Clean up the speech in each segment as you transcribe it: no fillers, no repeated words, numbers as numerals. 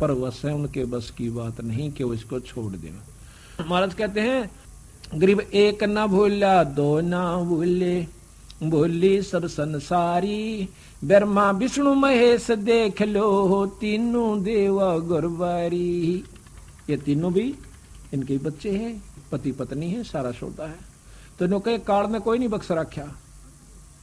पर वैसे उनके बस की बात नहीं कि वो इसको छोड़ दें। महाराज कहते हैं गरीब एक न भूला दो ना भूले, भूली सब संसारी, ब्रह्मा विष्णु महेश देख लो, तीनों देवा गुरबारी। ये तीनों भी इनके बच्चे हैं, पति पत्नी है, सारा सौदा है। तो इन्होंने काल में कोई नहीं बख्श रखा।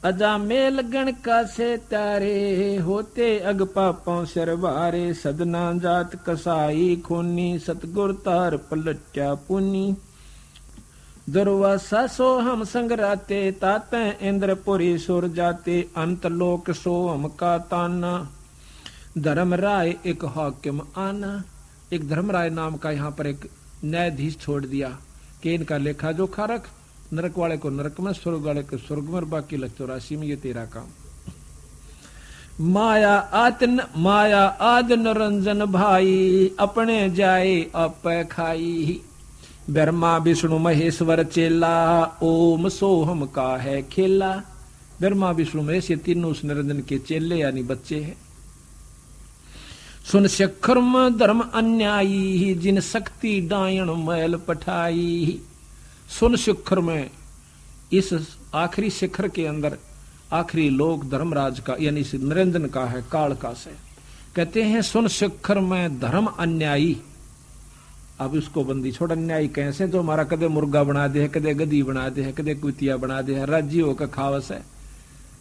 अजा मेल गण का से तारे, होते अग पापों सरवारे, सदना जात कसाई खूनी, सतगुर तार पलट्या पुनी। दुर्वासा सो हम संगराते, ताते इंद्रपुरी सुर जाते, अंत लोक सो हम का ताना, धर्म राय एक हाकिम आना। एक धर्मराय नाम का यहाँ पर एक न्यायाधीश छोड़ दिया कि इनका लेखा जोखा रख, नरक वाले को नरक में, स्वर्ग वाले को स्वर्ग में, बाकी लग 84 में, ये तेरा काम। माया आद निरंजन भाई, अपने जाए आप खाई, ब्रह्मा विष्णु महेश्वर चेला, ओम सोहम का है खेला। ब्रह्मा विष्णु महेश ये तीनों उस निरंजन के चेले यानी बच्चे हैं। सुन शिखर धर्म अन्यायी, जिन शक्ति डायण मैल पठाई। सुन शिखर में, इस आखिरी शिखर के अंदर आखिरी लोक धर्मराज का यानी निरंजन का है, काल का से। कहते हैं सुन शिखर में धर्म अन्यायी। अब उसको बंदी छोड़, अन्यायी कैसे, तो हमारा कदे मुर्गा बना दे है, कदे गधी बना दे है, कदे कुतिया बना दे है, राजी होकर खावस है।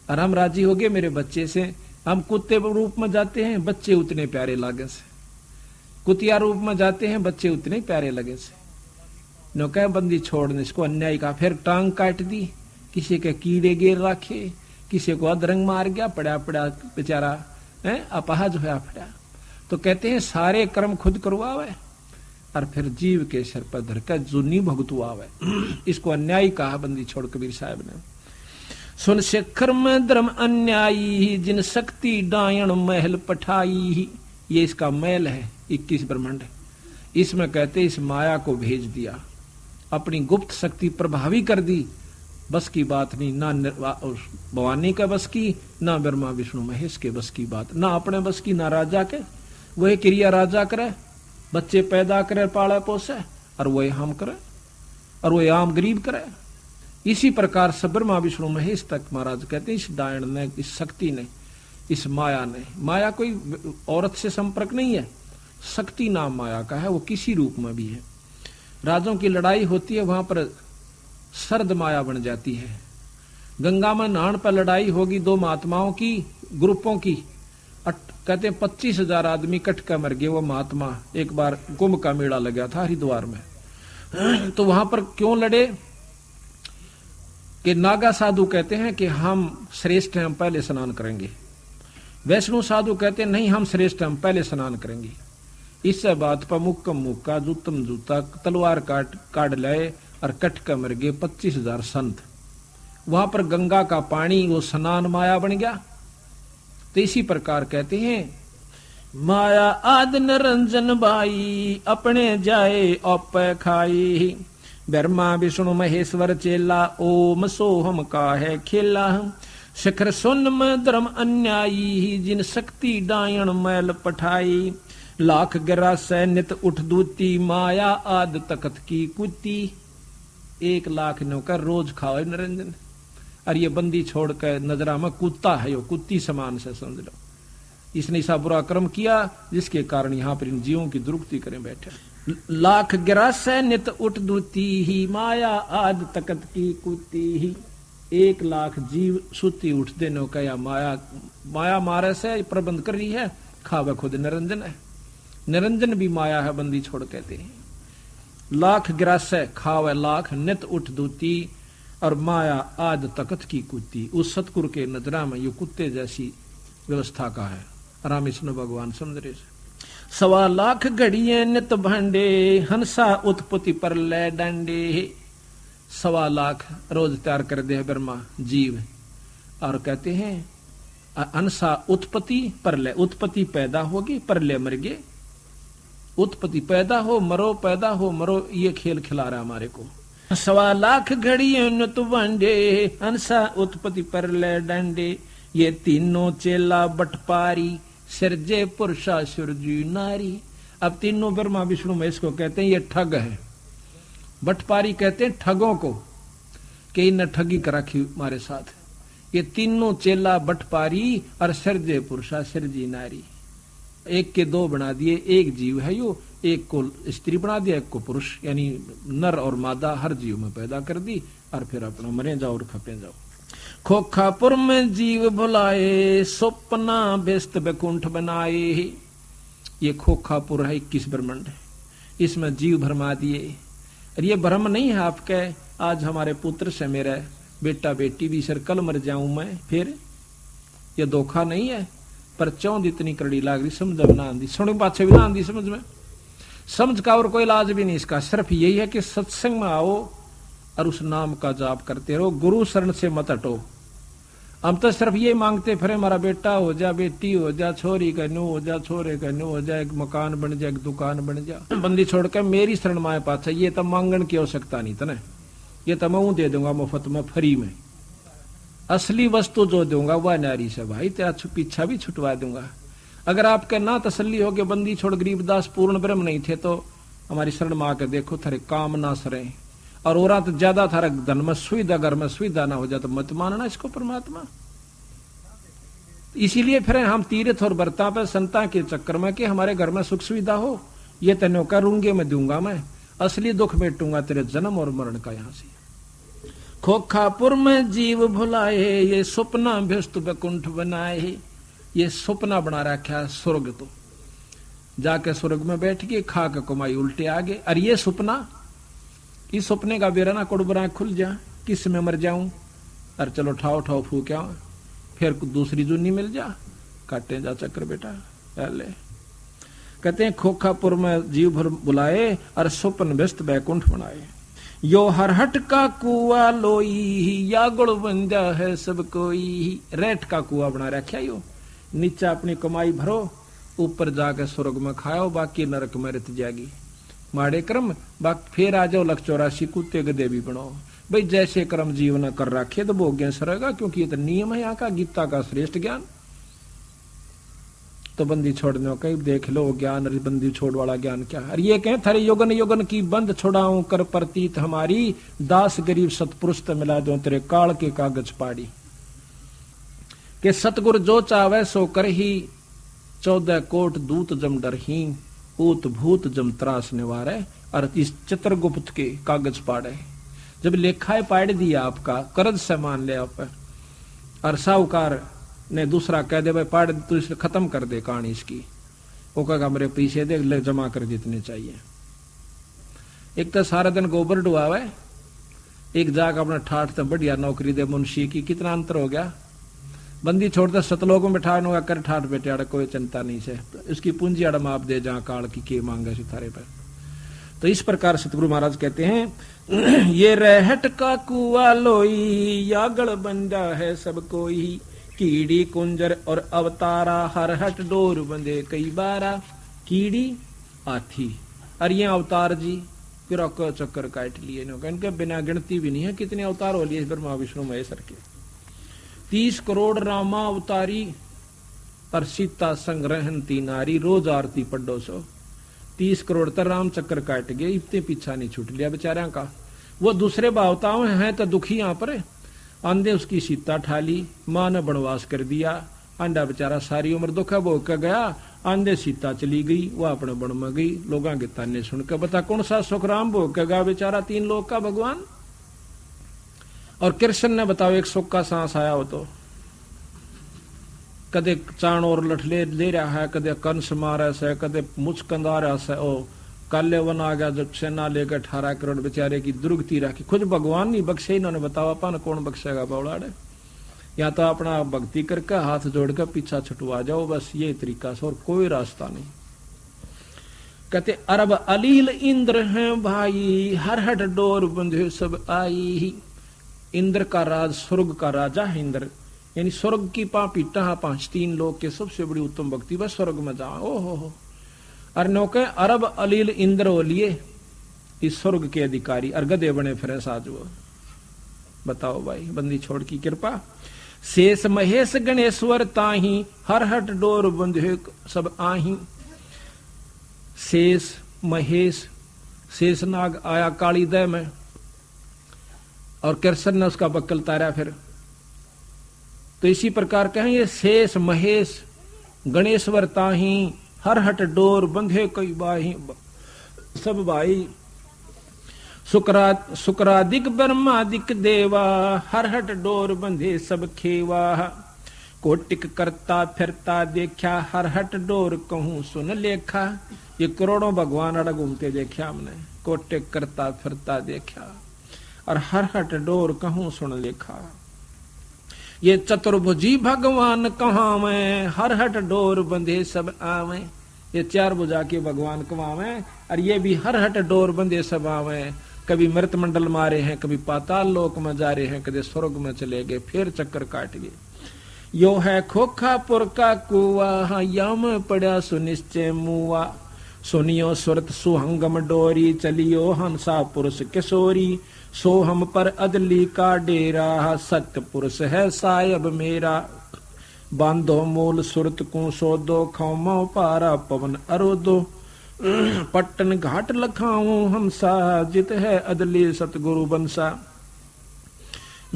और हम राजी हो गए मेरे बच्चे से, हम कुत्ते रूप में जाते हैं, बच्चे उतने प्यारे लागे से, कुतिया रूप में जाते हैं, बच्चे उतने प्यारे लगे से। नो कह बंदी छोड़ने इसको, अन्याय का। फिर टांग काट दी, किसी के कीड़े गिर रखे, किसी को अधरंग मार गया, पड़ा पड़ा बेचारा अपाहज होया पड़ा। तो कहते हैं सारे कर्म खुद करवावे और फिर जीव के सिर पर धरकर जुनी भुगतवावे। इसको अन्याय कहा बंदी छोड़ कबीर साहब ने। सुन शिखर में धर्म अन्यायी, जिन शक्ति डायण महल पठाई। ये इसका महल है 21 ब्रह्मांड। इसमें कहते इस माया को भेज दिया, अपनी गुप्त शक्ति प्रभावी कर दी। बस की बात नहीं, ना भवानी का बस की, ना ब्रह्मा विष्णु महेश के बस की बात, ना अपने बस की, ना राजा के। वही क्रिया राजा करे, बच्चे पैदा करे, पाले पोसे, और वही हम करे, और वही आम गरीब करे। इसी प्रकार से ब्रह्मा विष्णु महेश तक महाराज कहते हैं इस डायण ने, इस शक्ति ने, इस माया ने। माया कोई औरत से संपर्क नहीं है, शक्ति नाम माया का है, वो किसी रूप में भी है। राजों की लड़ाई होती है, वहां पर सर्द माया बन जाती है। गंगा में नहान पर लड़ाई होगी दो महात्माओं की, ग्रुपों की, कहते हैं 25,000 आदमी इकट्ठ कर मर गए। वो महात्मा, एक बार कुंभ का मेला लगा था हरिद्वार में, तो वहां पर क्यों लड़े कि नागा साधु कहते हैं कि हम श्रेष्ठ हैं, हम पहले स्नान करेंगे। वैष्णु साधु कहते हैं नहीं, हम श्रेष्ठ हैं, हम पहले स्नान करेंगे। इस बात पर मुक्कम मुक्का, जूतम जूता, तलवार काट लाए और कट कर मर गए 25,000 संत। वहां पर गंगा का पानी वो स्नान माया बन गया। तो इसी प्रकार कहते हैं माया आद निरंजन भाई, अपने जाए औप खाई, ब्रह्मा विष्णु महेश्वर चेला, ओम सोहम का है खेला। शिखर सुन में धर्म अन्यायी, जिन शक्ति डायण मैल पठाई, लाख गिरा से नित उठ दूती, माया आद तकत की कुती। 1 लाख नौकर रोज खाओ निरंजन, और ये बंदी छोड़कर नजरा में कुत्ता है, यो कुत्ती समान से समझ लो। इसने ऐसा बुरा कर्म किया जिसके कारण यहाँ पर इन जीवों की दुरुक्ति करें बैठे। लाख गिरा से नित उठ दूती ही, माया आद तकत की कुती ही। 1 लाख जीव सुती उठते नो कया माया मारे से प्रबंध कर रही है, खावे खुद निरंजन है। निरंजन भी माया है, बंदी छोड़ कहते हैं। लाख गिरास खावे लाख, नित उठ दूती, और माया आद तकत की कुत्ती। उस सतगुरु के नजरा में ये कुत्ते जैसी व्यवस्था का है। रामेश्वर भगवान समझ रहे। 1.25 लाख घड़िए नित भांडे, हंसा उत्पत्ति पर ले डंडे। 1.25 लाख रोज तैयार कर दे ब्रह्मा जीव, और कहते हैं हंसा उत्पत्ति परलय, उत्पत्ति पैदा होगी, परलय मर गए। उत्पत्ति पैदा हो मरो, पैदा हो मरो, ये खेल खिला रहा हमारे को। 1.25 लाख घड़िए नित भांडे, हंसा उत्पत्ति परलय डंडे। ये तीनों चेला बटपारी, सिरजे पुरुषा सुरजी नारी। अब तीनों ब्रह्मा विष्णु महेश को कहते हैं ये ठग है। बटपारी कहते हैं ठगों को कि इन्हें ठगी कर रखी हमारे साथ। ये तीनों चेला बटपारी और सिरजे पुरुषा सिरजी नारी, एक के दो बना दिए, एक जीव है यो, एक को स्त्री बना दिया, एक को पुरुष, यानी नर और मादा हर जीव में पैदा कर दी और फिर अपना मरे जाओ और खपे जाओ। खोखापुर में जीव भुलाए, स्वप्ना व्यस्त बैकुंठ बनाए। ये खोखापुर है 21 ब्रह्मांड, इसमें जीव भरमा दिए। और ये भ्रम नहीं है आपके, आज हमारे पुत्र से मेरा बेटा बेटी भी सर कल मर जाऊं मैं, फिर ये धोखा नहीं है। पर चौंध इतनी कड़ी लाग रही, समझ में ना आंदी, सुन पाछे भी ना आंदी समझ में। समझ का और कोई इलाज भी नहीं इसका, सिर्फ यही है कि सत्संग में आओ और उस नाम का जाप करते रहो, गुरु शरण से मत हटो। हम तो सिर्फ ये मांगते फिर हमारा बेटा हो जा, बेटी हो जा, छोरी का न्यू हो जा, छोरे का न्यू हो जा, एक मकान बन जा, एक दुकान बन जा। बंदी छोड़ के मेरी शरण माए पाछे, ये तो मांगण की आवश्यकता नहीं था, ये तो मैं दे दूंगा मुफ्त में, फ्री में। असली वस्तु जो दूंगा वह नारी से भाई, तेरा पीछा भी छुटवा दूंगा। अगर आपके ना तसल्ली हो कि बंदी छोड़ गरीबदास पूर्ण ब्रह्म नहीं थे, तो हमारी शरण में आके देखो, थारे काम ना सरे। और औरा तो ज्यादा थारा धन में सुविधा, घर में सुविधा ना हो जाए तो मत मानना इसको परमात्मा। इसीलिए फिर हम तीर्थ और व्रता पे संता के चक्कर में कि हमारे घर में सुख सुविधा हो, ये तेनों का रूंगे में दूंगा मैं, असली दुख मेटूंगा तेरे जन्म और मरण का। यहां से खोखापुर में जीव भुलाए, ये स्वप्ना व्यस्त बैकुंठ बनाए। ये स्वप्ना बना रखा स्वर्ग, तो जाके स्वर्ग में बैठ के खा के कमाई उल्टे आगे। और ये सपना, इस सपने का बेरा ना कोड़बरा खुल जा, किस में मर जाऊं, और चलो ठाव ठाव फूक्या, फिर दूसरी जुनी मिल जा, काटे जा चक्कर बेटा। पहले कहते हैं खोखापुर में जीव भर बुलाए और स्वप्न व्यस्त बैकुंठ बनाए। यो हरहट का कुआ लोई, या गुड़ बंदा है सब कोई। रेट का कुआ बना रखा यो, नीचे अपनी कमाई भरो, ऊपर जाके स्वर्ग में खाओ, बाकी नरक में रत जागी। माड़े कर्म बाकी फिर आ जाओ, 184 कुत्ते गधे भी बनो भाई। जैसे कर्म जीवन कर रखे तो भोग्य सरेगा, क्योंकि ये तो नियम है यहाँ का, गीता का श्रेष्ठ ज्ञान। तो बंदी छोड़ने का देख लो ज्ञान, बंदी छोड़ वाला ज्ञान क्या है। ये कहें थारे योगन योगन की बंद छोड़ाऊं, कर प्रतीत हमारी, दास गरीब सतपुरुष तो मिला दो तेरे काल के कागज पाड़ी। के सतगुर जो चावे सो कर ही, 14 कोट दूत जम डर ही, ऊत भूत जम त्रास निवारे। और इस चित्रगुप्त के कागज पाड़े, जब लेखाए पाड़ दिया आपका, कर्ज से मान ले आप, और साहूकार ने दूसरा कह दे भाई पाड़ तू इसे खत्म कर दे कहानी इसकी, वो कहेगा मेरे पैसे दे, ले जमा कर जितने चाहिए। एक तो सारा दिन गोबर डुआवे, एक जाग अपना ठाठ तो बढ़िया नौकरी दे मुंशी की, कितना अंतर हो गया। बंदी छोड़ता सतलोक में बैठाने का कर ठाठ बेटे आड़े कोई चिंता नहीं से, उसकी पूंजी आड़ माप दे जहां काल की के मांगे सितारे पर। तो इस प्रकार सतगुरु महाराज कहते हैं ये रहट का कुआ लोई, या गढ़ बंदा है सब कोई। कीड़ी कुंजर और अवतारा, हरहट डोर बंदे कई बारा। कीड़ी हाथी और ये अवतार जी फिर चक्कर काट लिए, इनके बिना गिनती भी नहीं है कितने अवतार हो लिए ब्रह्मा विष्णु महेश के। 30 करोड़ रामा अवतारी और सीता संग्रहण ती नारी, रोज आरती पढ़ो सो। 30 करोड़ तर राम चक्कर काट गए, इतने पीछा नहीं छूट लिया बेचारा का। वो दूसरे भावताओं हैं तो दुखी यहाँ पर। आंधे उसकी सीता ठाली, मां ने बनवास कर दिया, आंडा बेचारा सारी उम्र दुखा भोग कर गया। आंधे सीता चली गई, वह अपने बन में गई, लोगों के ताने सुनकर बता कौन सा सुख राम भोग कर गया बेचारा, 3 लोग का भगवान। और कृष्ण ने बताओ एक सुख का सांस आया हो तो, कदे चाण और लठले ले रहा है, कदे कंस मारा से, कदे मुचकंदा रहा से। ओ काले वन आ गया जब सेना लेकर 18 करोड़ बेचारे की दुर्गति रखी, खुद भगवान नहीं बख्शे, इन्होंने बताओ अपन कौन बख्शेगा बौलाड़े। या तो अपना भक्ति करके हाथ जोड़कर पीछा छुटवा जाओ, बस ये तरीका से, और कोई रास्ता नहीं। कहते अरब अलील इंद्र हैं भाई, हरहट डोर बंधे सब आई। इंद्र का राज, स्वर्ग का राजा है इंद्र, यानी स्वर्ग की पीटा 5 लोग के सबसे बड़ी उत्तम भक्ति बस स्वर्ग में जा। ओ हो और नौके अरब अलील इंद्र हो लिए इस स्वर्ग के अधिकारी, और गधे बने फिर साज वो। बताओ भाई बंदी छोड़ की कृपा। शेष महेश गणेश्वर ताही हर हट डोर बंधे सब आही। शेष महेश, शेषनाग आया काली दह में और कृष्ण ने उसका बक्कल तारा फिर। तो इसी प्रकार कहें ये शेष महेश गणेश्वर ताही हर हट डोर बंधे कई बाही सब भाई। शुक्रादिक ब्रह्मादिक देवा हर हट डोर बंधे सब खेवा। कोटिक करता फिरता देखा हर हट डोर कहूं सुन लेखा। ये करोड़ों भगवान अड़ घूमते देखा हमने, कोटिक करता फिरता देखा और हर हट डोर कहूं सुन लेखा। ये चतुर्भुजी भगवान कहाँ में हर हट डोर बंधे सब आवे। ये चार भुजा के भगवान कमावे और ये भी हर हट डोर बंधे सब आवे। कभी मृत मंडल मारे हैं, कभी पाताल लोक में जा रहे हैं, कभी स्वर्ग में चले गए, फिर चक्कर काट गए। यो है खोखापुर का कुआ यम पड़ा सुनिश्चय मुआ। सुनियो सुरत सुहंगम डोरी चलियो हंसा पुरुष किशोरी। सो हम पर अदली का डेरा सत्य पुरुष है सायब मेरा। बांधो मूल सुरत को सोदो खौमो पारा पवन अरोदो। पट्टन घाट लखाऊं हमसा जित है अदली सतगुरु बंसा।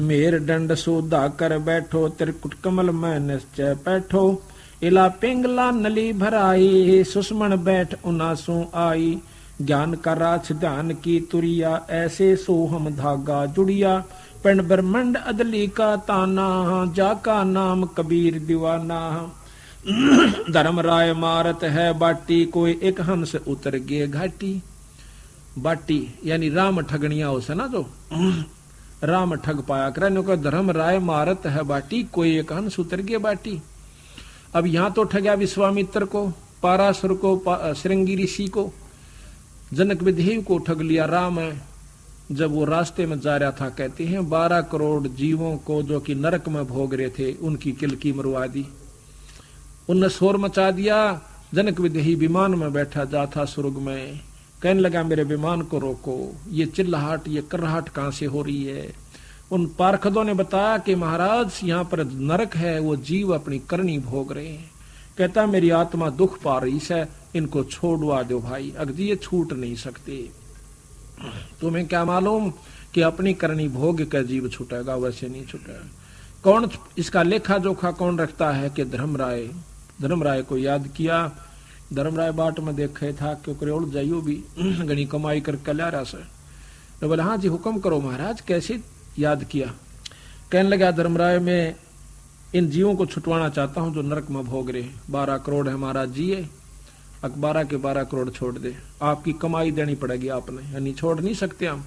मेर दंड सोधा कर बैठो त्रिकुट कमल में निश्चय बैठो। इला पिंगला नली भराई सुषमण बैठ उनासू आई। ज्ञान का राछ ध्यान की तुरिया ऐसे सो हम धागा जुड़िया। पिंड ब्रह्मंड अदली का ताना जाका नाम कबीर दीवाना। धर्म राय मारत है बाटी कोई एक हंस उतर गए घाटी। बाटी यानी राम ठगनिया उसे ना जो राम ठग पाया करे का धर्म राय मारत है बाटी कोई एक हंस उतर गए बाटी। अब यहां तो ठगया विश्वामित्र को, पारासुर को, श्रृंगी ऋषि को, जनक विदेह को ठग लिया। राम है जब वो रास्ते में जा रहा था कहते हैं 12 करोड़ जीवों को जो कि नरक में भोग रहे थे उनकी किलकी मरवा दी। उनने शोर मचा दिया। जनक विदेही विमान में बैठा जाता स्वर्ग में, कहने लगा मेरे विमान को रोको, ये चिल्लाहट ये कर्राहट कहां से हो रही है। उन पार्षदों ने बताया कि महाराज यहाँ पर नरक है, वो जीव अपनी करनी भोग रहे हैं। कहता मेरी आत्मा दुख पा रही है, इनको छोड़वा दो भाई, अगजी ये छूट नहीं सकते। तुम्हें क्या मालूम कि अपनी करनी भोग का जीव छूटेगा, वैसे नहीं छूटेगा। कौन इसका लेखा जोखा कौन रखता है कि धर्मराय को याद किया। धर्मराय बाट में देखे था क्योंकि उड़ जाइयो भी घनी कमाई करके ला रहा से। तो बोला हाँ जी हुक्म करो महाराज, कैसे याद किया। कहने लगा धर्मराय मैं इन जीवों को छुटवाना चाहता हूं जो नरक में भोग रहे। 12 करोड़ है महाराज जी, ये 12 के 12 करोड़ छोड़ दे, आपकी कमाई देनी पड़ेगी आपने, यानी छोड़ नहीं सकते हम,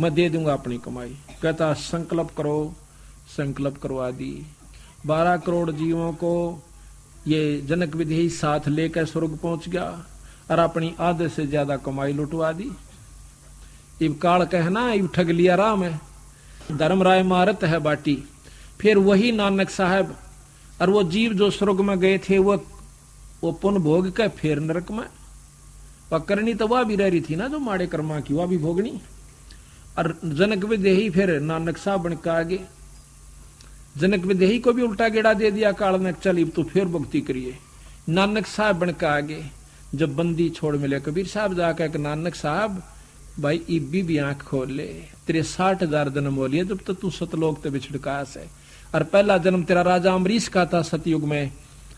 मैं दे दूंगा अपनी कमाई। कहता संकल्प करो, संकल्प करवा दी। 12 करोड़ जीवों को ये जनक विदेही साथ लेकर स्वर्ग पहुंच गया और अपनी आधे से ज्यादा कमाई लुटवा दी। इब काल कहना इब ठग लिया राम है। धर्मराय मारत है बाटी। फिर वही नानक साहब और वो जीव जो स्वर्ग में गए थे वो पुन भोग के फिर नरक में पकड़नी तो वह भी रह रही थी ना जो माड़े कर्मा की, वह भी भोगनी। और जनक विदेही फिर नानक साहब बन के आगे। जनक विदेही को भी उल्टा गेड़ा दे दिया काल ने, चल तो फिर भक्ति करिए। नानक साहब बन के आगे जब बंदी छोड़ मिले कबीर साहब जाकर नानक साहब भाई इब्बी भी आंख खोल ले, तेरे 60,000 जन्म हो लिए जब तक तू सतलोक ते बिछड़का से। और पहला जन्म तेरा राजा अमरीश का था सतयुग में,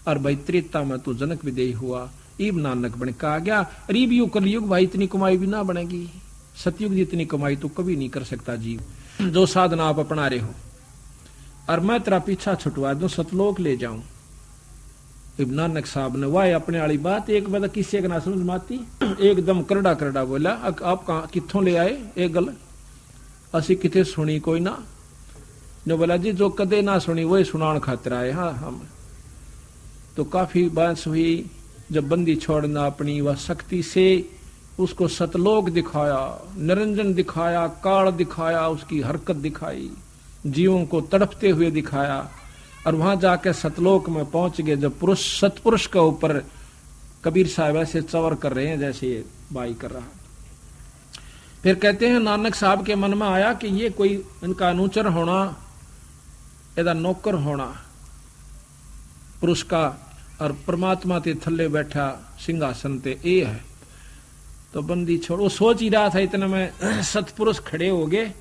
और भाई त्रेता में तू जनक विदेही हुआ, इब नानक बन के आ गया। और इब यू कलयुग भाई इतनी कमाई भी ना बनेगी, सतयुग जितनी कमाई तो कभी नहीं कर सकता जीव। जो साधना आप अपना रहे हो और मैं तेरा पीछा छुटवा दूं, सतलोक ले जाऊं। इब नानक साहब ने वाह अपने वाली बात एक बार किसी का ना समझ माती, एकदम करड़ा करड़ा बोला आप कहा कित्थों ले आए एक गल असी किथे सुनी कोई ना। जो बोला जी जो कदे ना सुनी वही सुनान खातिर आए। हाँ हम तो काफी बात हुई। जब बंदी छोड़ना अपनी वह शक्ति से उसको सतलोक दिखाया, निरंजन दिखाया, काल दिखाया, उसकी हरकत दिखाई, जीवों को तड़पते हुए दिखाया। और वहां जाकर सतलोक में पहुंच गए। जब पुरुष सतपुरुष के ऊपर कबीर साहब ऐसे चवर कर रहे हैं जैसे ये बाई कर रहा। फिर कहते हैं नानक साहब के मन में आया कि ये कोई इनका अनुचर होना एदा नौकर होना पुरुष का और परमात्मा ते थल्ले बैठा सिंहासन ते ए है। तो बंदी छोड़, वो सोच ही रहा था इतने में सतपुरुष खड़े हो गए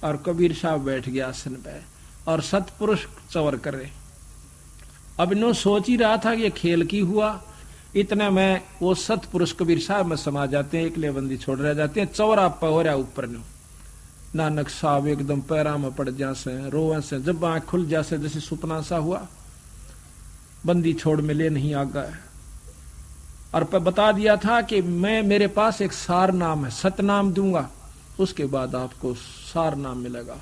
और कबीर साहब बैठ गया आसन पे और सतपुरुष चवर करे। अब इन्हों सोच ही रहा था कि ये खेल की हुआ, इतने में वो सतपुरुष कबीर साहब में समा जाते हैं, एकले बंदी छोड़ रह जाते हैं। चौरा पहरा ऊपर नो नानक साहब एकदम पैरा में पड़ जासे, रोवे से, जब आंख खुल जासे जैसे सुपना सा हुआ, बंदी छोड़ मिले नहीं आ गए। और बता दिया था कि मैं, मेरे पास एक सार नाम है, सतनाम दूंगा, उसके बाद आपको सार नाम मिलेगा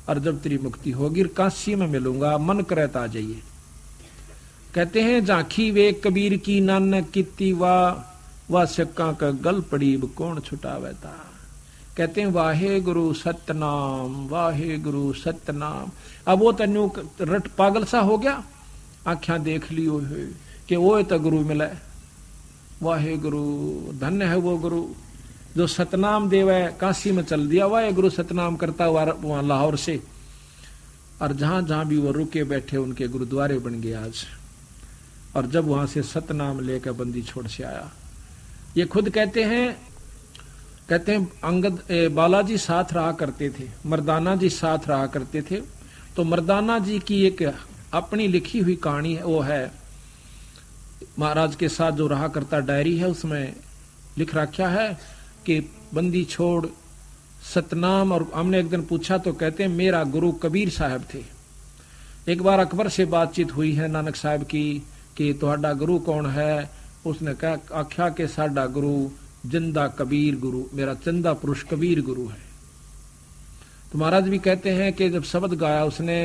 और जब तेरी मुक्ति होगी काशी में मिलूंगा, मन करे तो आ जाइए। कहते हैं झांकी वे कबीर की नानक कित्ती वाह सिक्का का गल पड़ी कौन छुटावे था। कहते हैं वाहे गुरु सतनाम, वाहे गुरु सतनाम। अब वो तन्यू रट पागल सा हो गया, आख्या देख लियो है कि वो तो गुरु मिले, वाहे गुरु, धन्य है वो गुरु जो सतनाम देवे। काशी में चल दिया वाहे गुरु सतनाम करता हुआ वहां लाहौर से, और जहां जहां भी वो रुके बैठे उनके गुरुद्वारे बन गए आज। और जब वहां से सतनाम लेकर बंदी छोड़ से आया, ये खुद कहते हैं अंगद बालाजी साथ रहा करते थे, मर्दाना जी साथ रहा करते थे। तो मर्दाना जी की एक अपनी लिखी हुई कहानी है, वो है महाराज के साथ जो रहा करता डायरी है, उसमें लिख रखा है कि बंदी छोड़ सतनाम। और हमने एक दिन पूछा तो कहते हैं मेरा गुरु कबीर साहब थे। एक बार अकबर से बातचीत हुई है नानक साहब की कि तुहाडा गुरु कौन है, उसने कहा आख्या के साडा गुरु जिंदा कबीर गुरु, मेरा चंदा पुरुष कबीर गुरु है। तो महाराज भी कहते हैं कि जब शब्द गाया उसने,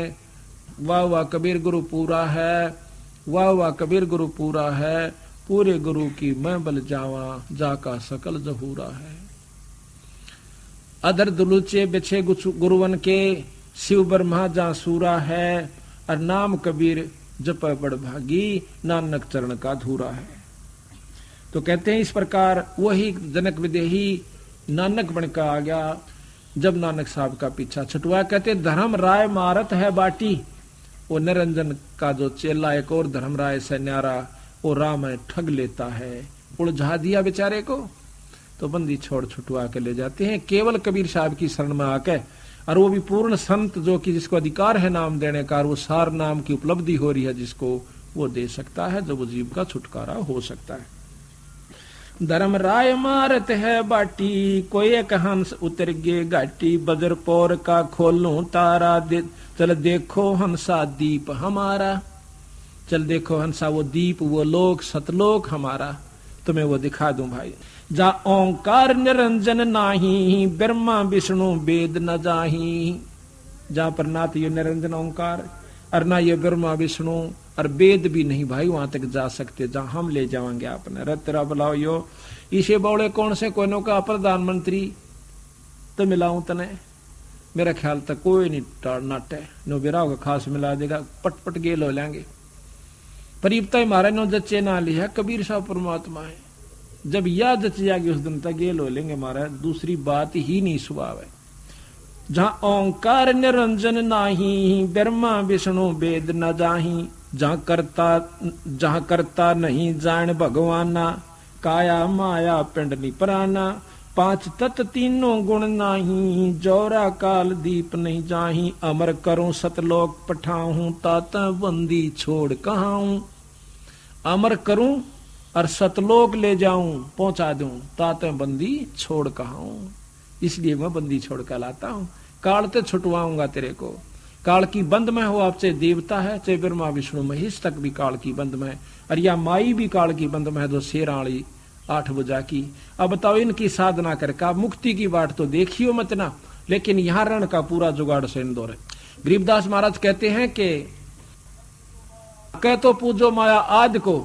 वाह वाह कबीर गुरु पूरा है, वाह वाह कबीर गुरु पूरा है, पूरे गुरु की मैं बल जावा, जाका सकल जहूरा है। अधर दुलुचे बिछे गुरुवन के, शिव ब्रह्मा जा सूरा है, और नाम कबीर जप बड़ भागी, नानक चरण का धूरा है। तो कहते हैं इस प्रकार वही जनक विदेही नानक बनकर आ गया जब नानक साहब का पीछा छुटवा। कहते धर्म राय मारत है बाटी, वो निरंजन का जो चेला एक और धर्म राय से न्यारा, वो राम है ठग लेता है, उलझा दिया बेचारे को। तो बंदी छोड़ छुटवा के ले जाते हैं केवल कबीर साहब की शरण में आके, और वो भी पूर्ण संत जो कि जिसको अधिकार है नाम देने का, वो सार नाम की उपलब्धि हो रही है जिसको, वो दे सकता है, जब वो जीव का छुटकारा हो सकता है। धर्म राय मारत है बाटी, कोई एक हंस उतर गे घाटी, बजर पौर का खोलूं तारा, चल देखो हंसा दीप हमारा, चल देखो हंसा वो दीप, वो लोक सतलोक हमारा, तुम्हें वो दिखा दूं भाई। जा ओंकार निरंजन नाही, ब्रह्मा विष्णु वेद न जाही, जहां पर ना तो ये निरंजन ओंकार और ना ये ब्रह्मा विष्णु और वेद भी नहीं भाई वहां तक जा सकते जहां हम ले जाएंगे आपने। रतरा बुलाओ यो इसे बौड़े कौन से कोई का प्रधानमंत्री तो मिलाऊं तने, मेरा ख्याल तक कोई नहीं नाटे नो बिरा होगा खास मिला देगा, पट गेल हो लेंगे। परीबता मारा नो जच्चे ना लिया, कबीर साहब परमात्मा है, जब यह जच जाएगी उस दिन तक गेल हो लेंगे महाराज, दूसरी बात ही नहीं स्वभाव है। जहां ओंकार निरंजन नाही, ब्रह्मा विष्णु वेद न जाही, जहां करता नहीं जान भगवाना, काया माया पिंड निपराना, पांच तत् तीनों गुण नाही, जोरा काल दीप नहीं जाही, अमर करूं सतलोक पठाऊं, तात बंदी छोड़ कहाऊं, अमर करूं और सतलोक ले जाऊं पहुंचा दूं, तात बंदी छोड़ कहाऊं, इसलिए मैं बंदी छोड़ कर लाता हूं, काल ते छुटवाऊंगा तेरे को। काल की बंद में हो, आप चाहे देवता है चाहे ब्रह्मा विष्णु महेश तक भी काल की बंद में, और या माई भी काल की बंद में है, जो शेराणी 8 बुझा की। अब बताओ इनकी साधना करके मुक्ति की बाट तो देखियो मत ना, लेकिन यहां रण का पूरा जुगाड़ से इंदौर है। गरीबदास महाराज कहते हैं कि कह तो पूजो माया आदि को,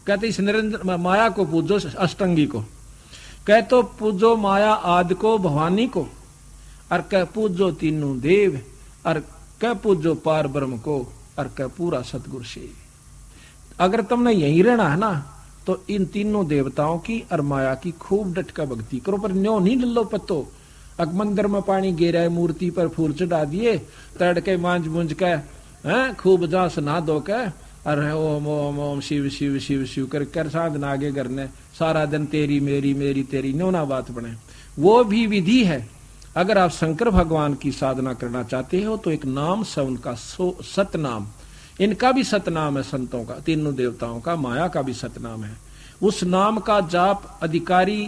कहते इस निरंजन माया को पूजो अष्टंगी को, कह तो पूजो माया आदि को भवानी को, और कह पूजो तीनों देव, और कह पूजो पार ब्रह्म को, और कह पूरा सतगुरु से। अगर तुमने यही रहना है ना तो इन तीनों देवताओं की और माया की खूब डट का भक्ति करो, पर न्यो नहीं लल्लो पत्तो। अग मंदिर में पानी गिरा है, मूर्ति पर फूल चढ़ा दिए, तड़के मांझ मुंझ के हैं, खूब जास नहा धो के अरे ओम ओम ओम शिव शिव शिव शिव कर साधना आगे करने, सारा दिन तेरी मेरी मेरी तेरी नोना बात बने। वो भी विधि है। अगर आप शंकर भगवान की साधना करना चाहते हो तो एक नाम से उनका सतनाम, इनका भी सतनाम है, संतों का, तीनों देवताओं का, माया का भी सतनाम है। उस नाम का जाप अधिकारी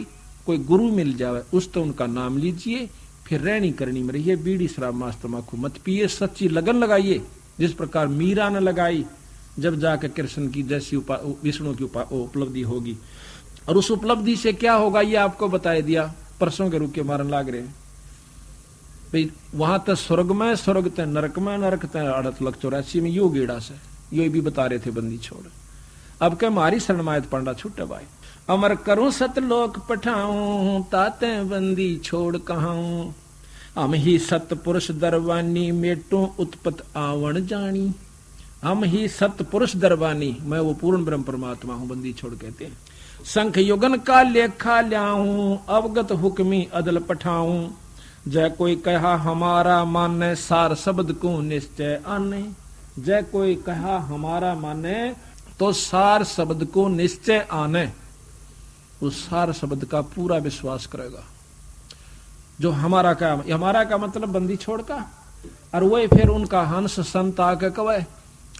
कोई गुरु मिल जाए उस तो उनका नाम लीजिए, फिर रहनी करनी में रहिए, बीड़ी शराब मांस तंबाकू मत पिए, सच्ची लगन लगाइए जिस प्रकार मीरा ने लगाई, जब जाकर कृष्ण की जैसी विष्णु की उपलब्धि होगी। और उस उपलब्धि से क्या होगा ये आपको बता दिया, परसों के रूप के मारन लाग रहे हैं भाई। वहां तक स्वर्ग में, स्वर्ग तक नरक में, नरक तक 8,84,000 में, यो गेड़ा से यो भी बता रहे थे बंदी छोड़। अब क्या मारी शरणमायत पांडा छूटे भाई। अमर करूं सतलोक पठाऊं, ताते बंदी छोड़ कहाऊं, हम ही सतपुरुष दरबानी, मेटू उत्पत आवण जानी। हम ही सतपुरुष दरबानी, मैं वो पूर्ण ब्रह्म परमात्मा हूं, बंदी छोड़ कहते हैं। संख युगन का लेखा ल्याऊं, अवगत हुक्मी अदल पठाऊं, जय कोई कहा हमारा माने, सार शब्द को निश्चय आने। जय कोई कहा हमारा माने तो सार शब्द को निश्चय आने, उस सार शब्द का पूरा विश्वास करेगा। जो हमारा का मतलब बंदी छोड़ का, और वही फिर उनका हंस संत आके कवे,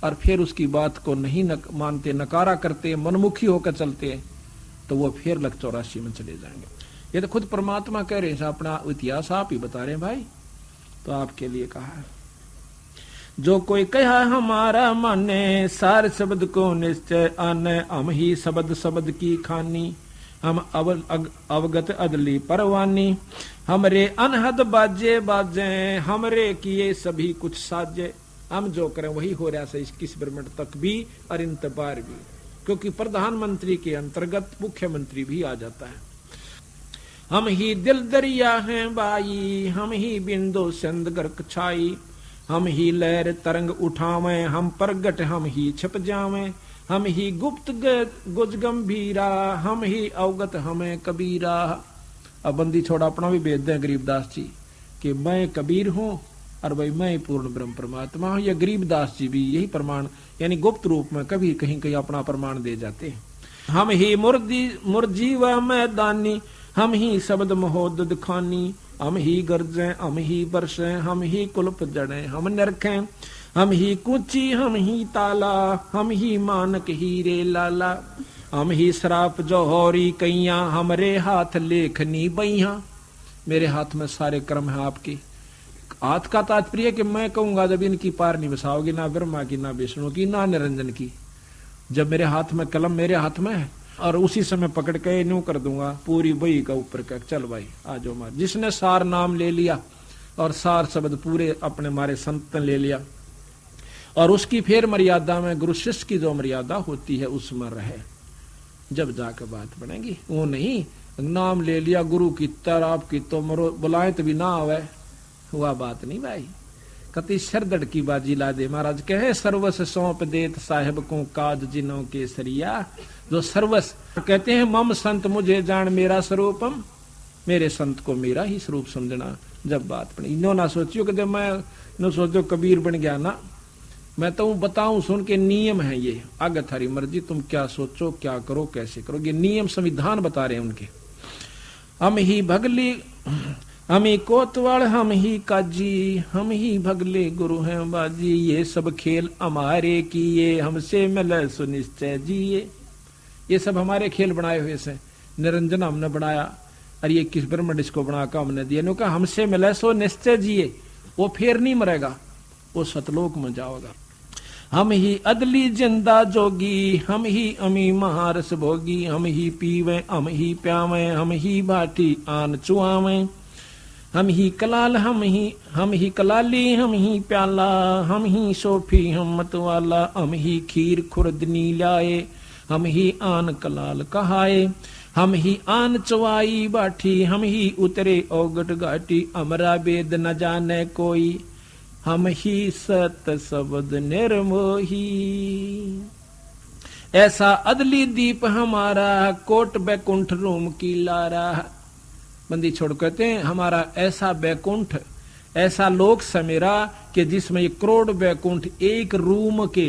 और फिर उसकी बात को नहीं मानते, नकारा करते, मनमुखी होकर चलते, तो वो फिर 84 में चले जाएंगे। ये तो खुद परमात्मा कह रहे हैं, अपना इतिहास आप ही बता रहे हैं भाई, तो आपके लिए कहा है। जो कोई कहा हमारा माने, सार शब्द को निश्चय आने, हम ही शब्द शब्द की खानी, हम अवगत अदली परवानी, हमरे अनहद बाजे बाजे, हमरे किए सभी कुछ साजे। हम जो करें वही हो रहा है 21 ब्रह्मंड तक भी और इन तबार भी, क्योंकि प्रधानमंत्री के अंतर्गत मुख्यमंत्री भी आ जाता है। हम ही दिल दरिया हैं बाई, हम ही बिंदु सिंध गर्क छाई, हम ही लहर तरंग उठावे, हम प्रगट हम ही छिप जावे, हम ही गुप्त गुज गंभीरा, हम ही अवगत हमें कबीरा। अब बंदी छोड़ा अपना भी भेज दें गरीबदास जी कि मैं कबीर हूं और भाई मैं पूर्ण ब्रह्म परमात्मा हूं। या गरीबदास जी भी यही प्रमाण यानी गुप्त रूप में कभी कहीं कहीं अपना प्रमाण दे जाते हैं। हम ही मुर्जी व मैदानी, हम ही शब्द महोदद खानी, हम ही गरजें हम ही बरसें, हम ही कुल्प जड़ें हम निरखें, हम ही कुची हम ही ताला, हम ही मानक हीरे लाला, हम ही श्राप जौहरी कैया, हमरे हाथ लेखनी बैया। मेरे हाथ में सारे कर्म है आपके। हाथ का तात्पर्य कि मैं कहूंगा जब इनकी पार नहीं बसाओगी, ना ब्रह्मा की, ना विष्णु की, ना निरंजन की, जब मेरे हाथ में कलम मेरे हाथ में है और उसी समय पकड़ के न्यू कर दूंगा पूरी बही का ऊपर का, चल भाई आ जाओ मार। जिसने सार नाम ले लिया और सार शब्द पूरे अपने मारे संत ने ले लिया, और उसकी फिर मर्यादा में गुरु शिष्य की जो मर्यादा होती है उसमें रहे, जब जाकर बात बनेगी। वो नहीं नाम ले लिया गुरु की तर आपकी तो मरो बुलाए तो भी ना आवे, हुआ बात नहीं भाई। कति सरदड़ की बाजी ला दे। महाराज कहे सर्वस सौंप देत साहेब को काज जिनों के सरिया। जो सर्वस कहते हैं मम संत मुझे जान मेरा स्वरूपम, मेरे संत को मेरा ही स्वरूप समझना। जब बात बनी इन्हों ना सोचियो कि मैं न सोचो कबीर बन गया ना, मैं तो बताऊं सुन के नियम है ये, आगे थारी मर्जी तुम क्या सोचो क्या करो कैसे करो, ये नियम संविधान बता रहे हैं उनके। हम ही भगली हम ही कोतवाल हम ही काजी, हम ही भगले गुरु हैं बाजी, ये सब खेल हमारे किए हमसे मिले सुनिश्चय जिए। ये सब हमारे खेल बनाए हुए से, निरंजन हमने बनाया और ये किस ब्रह्मंड इसको बना कर हमने दिया। नो कहा हमसे मिले सो निश्चय जिए, वो फिर नहीं मरेगा, वो सतलोक में जाओगा। हम ही अदली जिंदा जोगी, हम ही अमी महारस भोगी, हम ही पीवे हम ही प्यावे, हम ही बाटी आन चुआवे, हम ही कलाल हम ही कलाली, हम ही प्याला, हम ही सोफी हम मतवाला, हम ही खीर खुर्दनी लाए, हम ही आन कलाल कहाए, हम ही आन चवाई बाठी, हम ही उतरे औगट घाटी, अमरा वेद न जाने कोई, हम ही सत शब्द निर्मोही। ऐसा अदली दीप हमारा, कोट बैकुंठ रूम की लारा। बंदी छोड़ कहते हैं हमारा ऐसा बैकुंठ ऐसा लोक समेरा कि जिसमें ये करोड़ वैकुंठ एक रूम के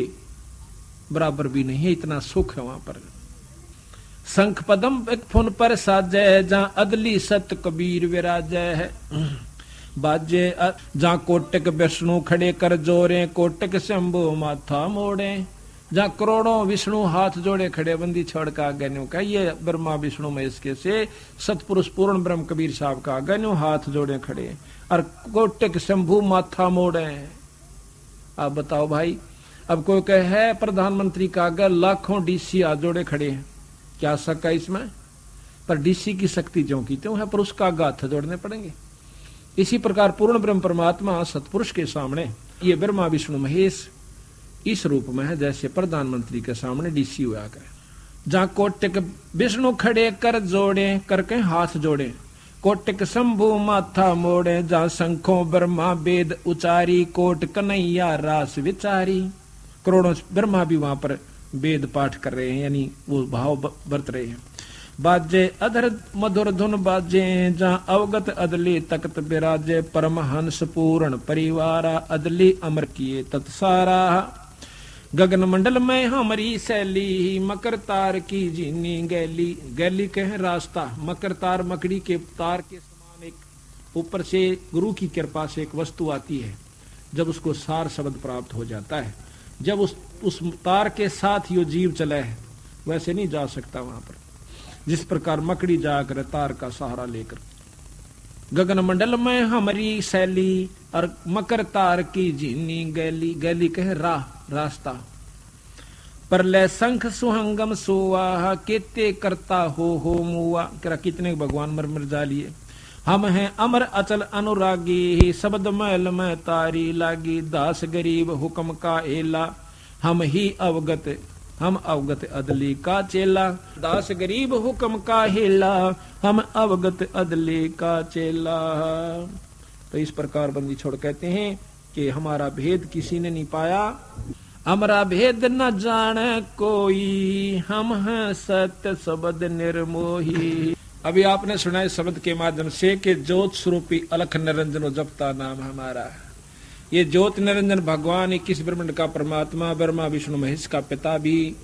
बराबर भी नहीं है, इतना सुख है वहां पर। शंख पदम एक फुन पर साजय, जहां अदली सत कबीर विराजय है। बाजे जहां कोटक विष्णु खड़े कर जोरे, कोटक शंभु माथा मोड़े। जहां करोड़ों विष्णु हाथ जोड़े खड़े, बंदी छोड़ का आज्ञा का, ये ब्रह्मा विष्णु महेश के से सतपुरुष पूर्ण ब्रह्म कबीर साहब का आज्ञा हाथ जोड़े खड़े, और कोटक शंभु माथा मोड़े। आप बताओ भाई, अब कोई कहे है प्रधानमंत्री का आज्ञा, लाखों डीसी हाथ जोड़े खड़े हैं, क्या शक है इसमें? पर डीसी की शक्ति जो की त्यों है, पर उसका आज्ञा हाथ जोड़ने पड़ेंगे। इसी प्रकार पूर्ण ब्रह्म परमात्मा सतपुरुष के सामने ये ब्रह्मा विष्णु महेश इस रूप में है जैसे प्रधानमंत्री के सामने डीसी हुआ करे। जहां कोटक विष्णु खड़े कर जोड़े, करके हाथ जोड़े, कोटक शंभु माथा मोड़े। जहां शंखों ब्रह्मा वेद उचारी, कोट कन्हैया रास विचारी। करोड़ों ब्रह्मा भी वहां पर वेद पाठ कर रहे हैं, यानी वो भाव बरत रहे हैं। बाजे अधर मधुर धुन बाजे, जहां अवगत अदली तख्त विराजे। परमहंस पूर्ण परिवारा, अदली अमर किए तत्सारा। गगन मंडल में हमारी शैली, मकर तार की जीनी गैली। गैली कहे रास्ता, मकर तार मकड़ी के तार के समान एक ऊपर से गुरु की कृपा से एक वस्तु आती है, जब उसको सार शब्द प्राप्त हो जाता है, जब उस तार के साथ यो जीव चला है, वैसे नहीं जा सकता वहां पर, जिस प्रकार मकड़ी जाकर तार का सहारा लेकर। गगन मंडल में हमारी शैली, और मकर तार की जीनी गैली। गैली कहे राह, रास्ता। परले शंख सुहंगम सोवा, केते करता हो मुआ। करा कितने भगवान मर मर जा लिए। हम हैं अमर अचल अनुरागी, शब्द मैल में तारी लागी। दास गरीब हुक्म का एला, हम अवगत अदली का चेला। दास गरीब हुक्म का हेला, हम अवगत अदली का चेला। तो इस प्रकार बंदी छोड़ कहते हैं कि हमारा भेद किसी ने नहीं पाया, हमारा भेद न जाने कोई, हम हैं सत्य शब्द निर्मोही। अभी आपने सुना इस शब्द के माध्यम से कि ज्योत स्वरूपी अलख निरंजन जपता नाम हमारा। ये ज्योत निरंजन भगवान 21 ब्रह्मांड का परमात्मा, ब्रह्मा विष्णु महेश का पिता भी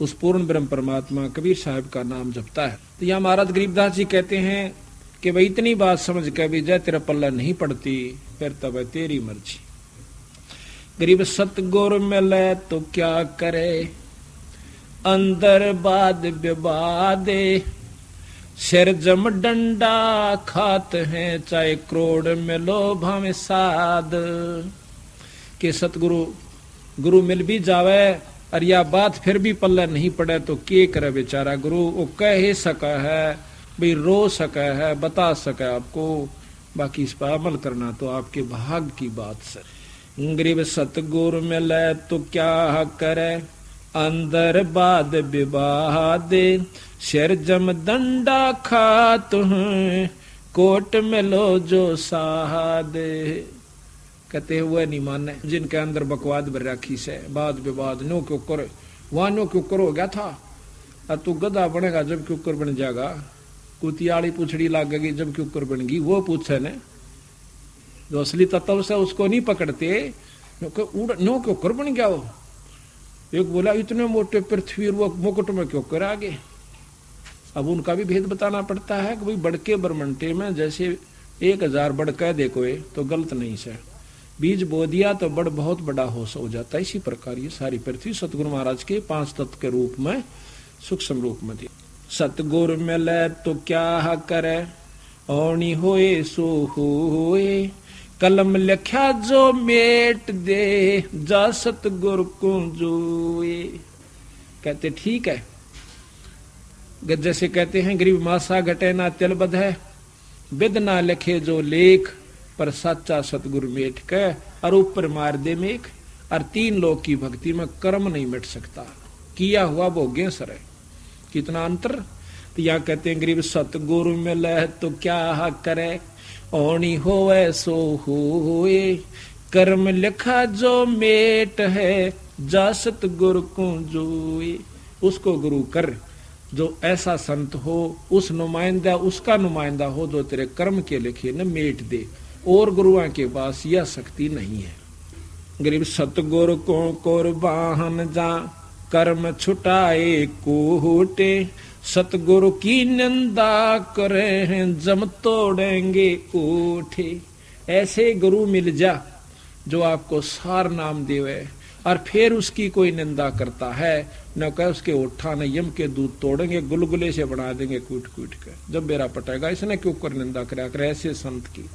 उस पूर्ण ब्रह्म परमात्मा कबीर साहब का नाम जपता है। तो यहाँ महाराज गरीबदास जी कहते हैं कि भाई इतनी बात समझ के भी जय तेरा पल्ला नहीं पड़ती, फिर तब तेरी मर्जी। गरीब सतगुर मिले तो क्या करे, अंदर बाद विवादे। सिर जम डंडा खात हैं, चाहे करोड़ मिलो भावे साध। के सतगुरु गुरु मिल भी जावे और या बात फिर भी पल्ला नहीं पड़े तो के करे बेचारा गुरु। वो कह ही सका है, भाई रो सका है, बता सका आपको, बाकी इस पर अमल करना तो आपके भाग की बात सर। गरीब सतगुरु मिले तो क्या करे, अंदर बाद विवादे। सिर जम डंडा खात हैं, कोट मिलो जो सादे। कहते हुए नहीं माने जिनके अंदर बकवाद भर रखी से, वाद विवाद नो क्यों कर, वहां नो क्यों कर हो गया था, और तू गधा बनेगा जब क्यों कर बन जाएगा, कुतियाली पूछड़ी लागेगी जब क्यों कर बनेगी। वो पूछे ने जो असली तत्व से उसको नहीं पकड़ते, नो क्यों कर बन गया। वो एक बोला इतने मोटे पृथ्वी वो मुकुट में क्यों कर आगे। अब उनका भी भेद बताना पड़ता है कि भाई बड़के बरमंटे में जैसे 1000 बड़ कह दे कोई तो गलत नहीं से, बीज बो दिया तो बड़ बहुत बड़ा हो जाता है। इसी प्रकार ये सारी पृथ्वी सतगुरु महाराज के 5 तत्व के रूप में सूक्ष्म रूप में थी। सतगुरु मिले तो क्या करे, औनी होए सो होए। कलम लिखा जो मेट दे, जा सतगुरु को जोए। कहते ठीक है, जैसे कहते हैं गरीब मासा घटे ना तिल बध है, विद ना लिखे जो लेख, पर सच्चा सतगुरु मेट कह और ऊपर मार दे मेघ। और 3 लोग की भक्ति में कर्म नहीं मिट सकता, किया हुआ भोग्य सर है। कितना अंतर। तो यहाँ कहते हैं गरीब सतगुरु मिले तो क्या करे, औनी होवे सो होए। कर्म लिखा जो मेट है, जा सतगुरु को जोए। उसको गुरु कर जो ऐसा संत हो, उस नुमाइंदा उसका नुमाइंदा हो जो तेरे कर्म के लिखे न मेट दे। और गुरुओं के पास यह शक्ति नहीं है। गरीब सतगुरु को कुर्बान जा कर्म छुटाए कोटे, सतगुरु की निंदा करे हैं जम तोड़ेंगे ओठे। ऐसे गुरु मिल जा जो आपको सार नाम देवे और फिर उसकी कोई निंदा करता है न कह उसके ओठा न यम के दूध तोड़ेंगे, गुलगुले से बना देंगे कूट कूट कर, जब मेरा पटेगा इसने क्यों कर निंदा करा कर। ऐसे संत की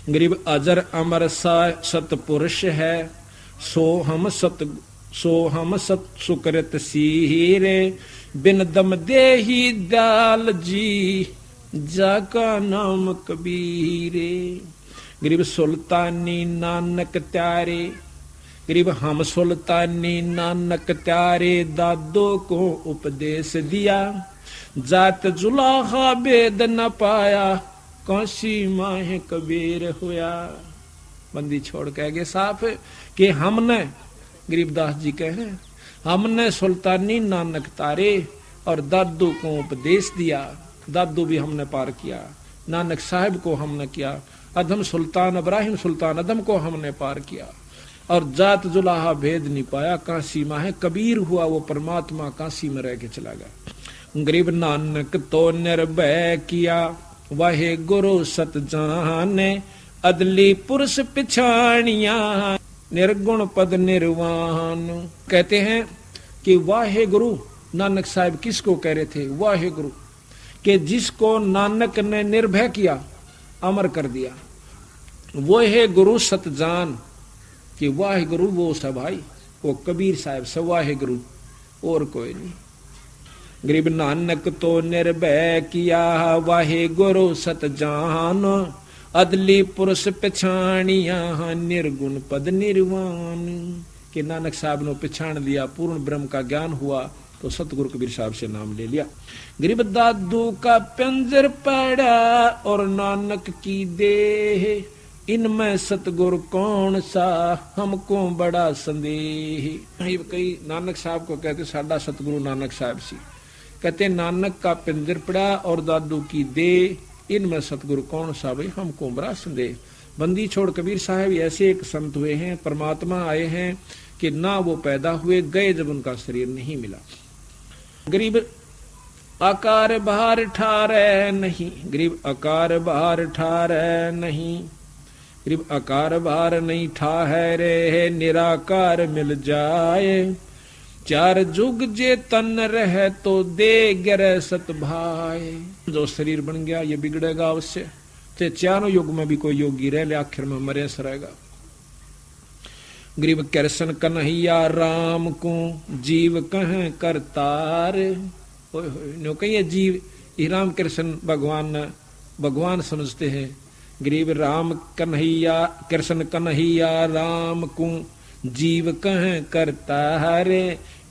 गरीब अजर अमर सा सतपुरुष है, सो हम सत सुकृत सीरे, बिन दम दे ही दयाल जी जाका नाम कबीरे। गरीब सुल्तानी नानक त्यारे, गरीब हम सुल्तानी नानक त्यारे, दादो को उपदेश दिया, जात जुलाहा भेद न पाया, काशी माह कबीर हुआ। बंदी छोड़ कह गए साफ कि हमने, गरीबदास जी कहे, हमने सुल्तानी नानक तारे और दादू को उपदेश दिया। दादू भी हमने पार किया, नानक साहब को हमने किया, अदम सुल्तान इब्राहिम सुल्तान अदम को हमने पार किया, और जात जुलाहा भेद नहीं पाया, काशी माह कबीर हुआ। वो परमात्मा काशी में रह के चला गया। गरीब नानक तो निर्भय किया, वाहे गुरु सत जाने, अदली पुरुष पिछाणिया, निर्गुण पद निर्वाण। कहते हैं कि वाहे गुरु, नानक साहब किसको कह रहे थे? वाहे गुरु कि जिसको नानक ने निर्भय किया, अमर कर दिया, वो है गुरु सतजान। कि वाहे गुरु वो सा भाई, वो कबीर साहब से वाहे गुरु, और कोई नहीं। गरीब नानक तो निर्भय किया, वाहे गुरु सतजान, अदली पुरुष पिछाणिया, निर्गुण पद निर्वाण। कि नानक साहब ने पिछाण लिया, पूर्ण ब्रह्म का ज्ञान हुआ, तो सतगुरु कबीर साहब से नाम ले लिया। गरीब दादू का पिंजर पड़ा और नानक की देह, इनमें सतगुरु कौन सा हमको बड़ा संदेह। ये कई नानक साहब को कहते साडा सतगुरु नानक साहब सी, कहते नानक का पिंजर पड़ा और दादू की देह, इनमें सतगुरु कौन सा भाई हमको बड़ा संदेह। बंदी छोड़ कबीर साहब ऐसे एक संत हुए हैं, परमात्मा आए हैं कि ना वो पैदा हुए, गए जब उनका शरीर नहीं मिला। गरीब आकार बाहर ठारे नहीं, गरीब आकार बाहर ठारे नहीं, गरीब आकार बाहर नहीं ठाहरे, निराकार मिल जाए, चार जुग जे तन रहे तो दे गिरे सत भाई। जो शरीर बन गया ये बिगड़ेगा अवश्य, चाहे चारों युग में भी कोई योगी रह ले, आखिर में मरे रहेगा। गरीब कृष्ण कन्हैया राम को जीव कह करतार, कहिए जीव ही राम कृष्ण भगवान समझते हैं। गरीब राम कन्हैया कृष्ण कन्हैया राम को जीव कह करतार,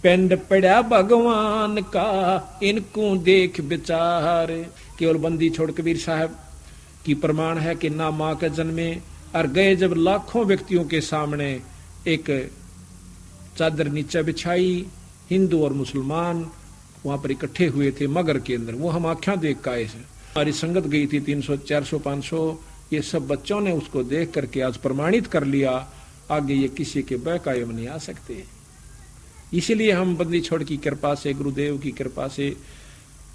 पिंड पड़ा भगवान का इनको देख विचार। केवल बंदी छोड़ कबीर साहब की प्रमाण है कि ना माँ के जन्मे, और गए जब लाखों व्यक्तियों के सामने एक चादर नीचे बिछाई, हिंदू और मुसलमान वहां पर इकट्ठे हुए थे मगर के अंदर, वो हम आँखें देख के आए थे। हमारी संगत गई थी 300 400 500, ये सब बच्चों ने उसको देख करके आज प्रमाणित कर लिया, आगे ये किसी के बहकाये में नहीं आ सकते। इसीलिए हम बंदी छोड़ की कृपा से, गुरुदेव की कृपा से,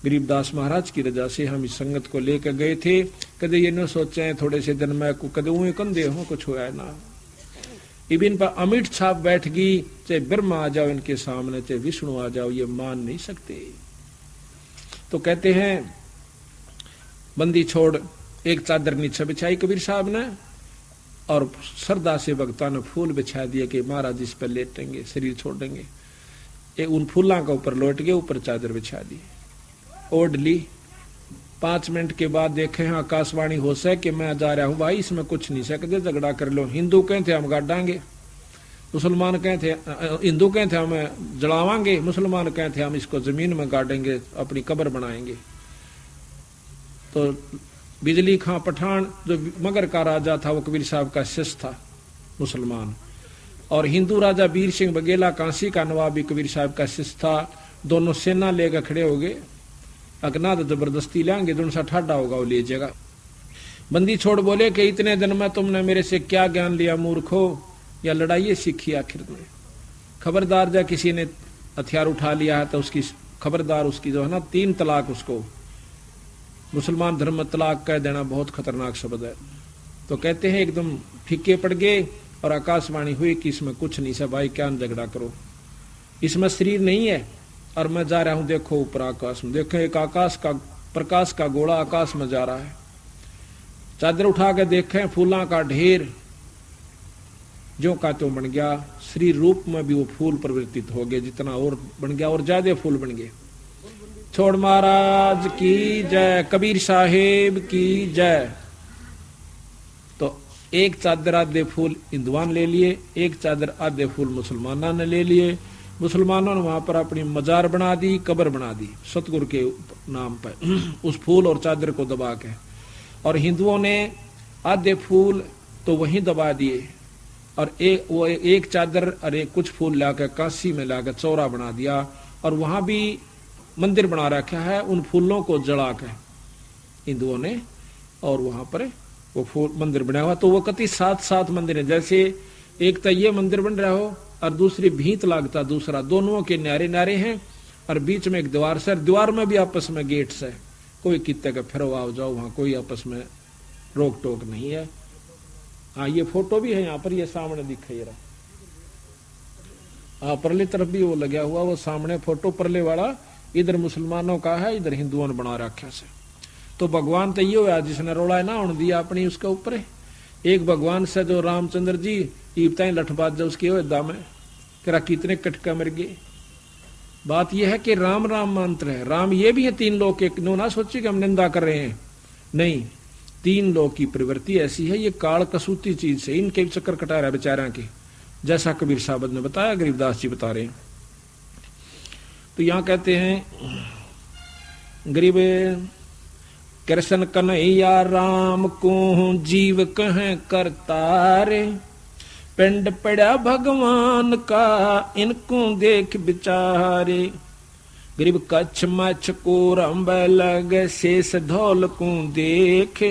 गरीबदास महाराज की रजा से हम इस संगत को लेकर गए थे। कदे ये न सोचे थोड़े से दिन में कदे ऊँ कंधे हो कुछ होया ना, इबिन पर अमिट छाप बैठ गई, चाहे ब्रह्मा आ जाओ इनके सामने, चाहे विष्णु आ जाओ, ये मान नहीं सकते। तो कहते हैं बंदी छोड़ एक चादर नीचे बिछाई कबीर साहब ने, और श्रद्धा से भक्तों ने फूल बिछा दिए कि महाराज इस पर लेटेंगे, शरीर छोड़ेंगे। उन फूलों का ऊपर लौट गए, ऊपर चादर बिछा दी, ओढ़ ली। 5 मिनट के बाद देखे हैं आकाशवाणी हो से कि मैं जा रहा हूं भाई, इसमें कुछ नहीं सकते, झगड़ा कर लो। हिंदू कहते हम गाड़ांगे, मुसलमान कहते, हिंदू कहते हम जलावांगे, मुसलमान कहते हम इसको जमीन में गाड़ेंगे, अपनी कब्र बनाएंगे। तो बिजली खां पठान जो मगर का राजा था वो कबीर साहब का शिष्य था मुसलमान, और हिंदू राजा वीर सिंह बघेला काशी का नवाब भी कबीर साहब का शिष्य था। दोनों सेना लेकर खड़े हो गए, अगना तो जबरदस्ती लेंगे, दोनों सा ठाडा होगा वो ले जाएगा। बंदी छोड़ बोले कि इतने दिन में तुमने मेरे से क्या ज्ञान लिया मूर्खो, या लड़ाई सीखी आखिर में। खबरदार जा किसी ने हथियार उठा लिया है तो उसकी खबरदार, उसकी जो है ना 3 तलाक, उसको मुसलमान धर्म में तलाक कह देना बहुत खतरनाक शब्द है। तो कहते हैं एकदम फीके पड़ गए और आकाशवाणी हुई कि इसमें कुछ नहीं, सब भाई क्या झगड़ा करो, इसमें शरीर नहीं है और मैं जा रहा हूं, देखो ऊपर आकाश में, देखो एक आकाश का प्रकाश का गोला आकाश में जा रहा है। चादर उठा के देखें, फूलों का ढेर जो का त्यों बन गया, शरीर रूप में भी वो फूल परिवर्तित हो गए, जितना और बन गया और ज्यादा फूल बन गए। छोड़ महाराज की जय, कबीर साहेब की जय। तो एक चादर आधे फूल हिंदुओं ने ले लिए, एक चादर आधे फूल मुसलमानों ने ले लिए। मुसलमानों ने वहां पर अपनी मजार बना दी, कब्र बना दी सतगुरु के नाम पर उस फूल और चादर को दबा के, और हिंदुओं ने आधे फूल तो वहीं दबा दिए और एक चादर और एक कुछ फूल लाकर काशी में लाकर चौरा बना दिया और वहां भी मंदिर बना रखा है उन फूलों को जला के हिंदुओं ने, और वहां पर वो फूल मंदिर बना हुआ। तो वो कति 7 मंदिर है, जैसे एक तो ये मंदिर बन रहा हो और दूसरी भीत लागता दूसरा, दोनों के नारे नारे हैं और बीच में एक दीवार से, दीवार में भी आपस में गेट्स है, कोई कितने का फिरो आओ जाओ, वहां कोई आपस में रोक टोक नहीं है। हाँ ये फोटो भी है यहाँ पर, ये सामने दिखाई रहा, हाँ परले तरफ भी वो लगा हुआ, वो सामने फोटो परले वाला इधर मुसलमानों का है, इधर हिंदुओं ने बना रखा से। तो भगवान तो ये हुआ जिसने रोड़ा ना उड़ दिया अपनी उसके ऊपर। एक भगवान से जो रामचंद्र जी ईपताएं लठबाज जो उसके हुए दाम करा कितने कटका मर गए। बात यह है कि राम राम मंत्र है, राम ये भी है 3 लोग के, नो ना सोचिए कि हम निंदा कर रहे हैं, नहीं 3 लोग की प्रवृत्ति ऐसी है, ये काल कसूती चीज से इनके चक्कर कटा रहा है बेचारा के, जैसा कबीर साहब ने बताया, गरीबदास जी बता रहे हैं। तो यहां कहते हैं गरीब कृष्ण कन्हैया राम को जीव कहें करतारे, पिंड पड़ा भगवान का इनको देख विचारे। गरीब कच्छ मच्छ को रंब लग शेष धौल को देख,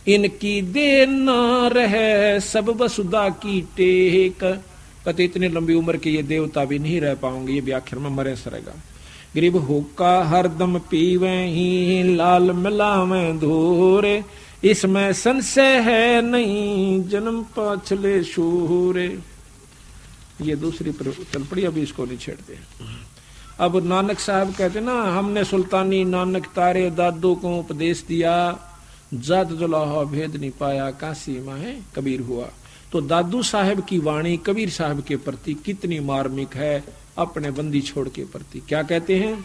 इनकी देर न रहे सब वसुधा की टेक। कहते इतनी लंबी उम्र के ये देवता भी नहीं रह पाओगे, ये भी आखिर में मरे सरेगा। गरीब हुक्का हरदम पीवे ही लाल मिलावे धोरे, इसमें संशय है नहीं जन्म पाछले शूरे। ये दूसरी चल पड़ी, अभी इसको नहीं छेड़ते। अब नानक साहब कहते ना, हमने सुल्तानी नानक तारे दादू को उपदेश दिया, जात जुलाहा भेद नहीं पाया काशी में कबीर हुआ। तो दादू साहब की वाणी कबीर साहब के प्रति कितनी मार्मिक है, अपने बंदी छोड़ के प्रति। क्या कहते हैं,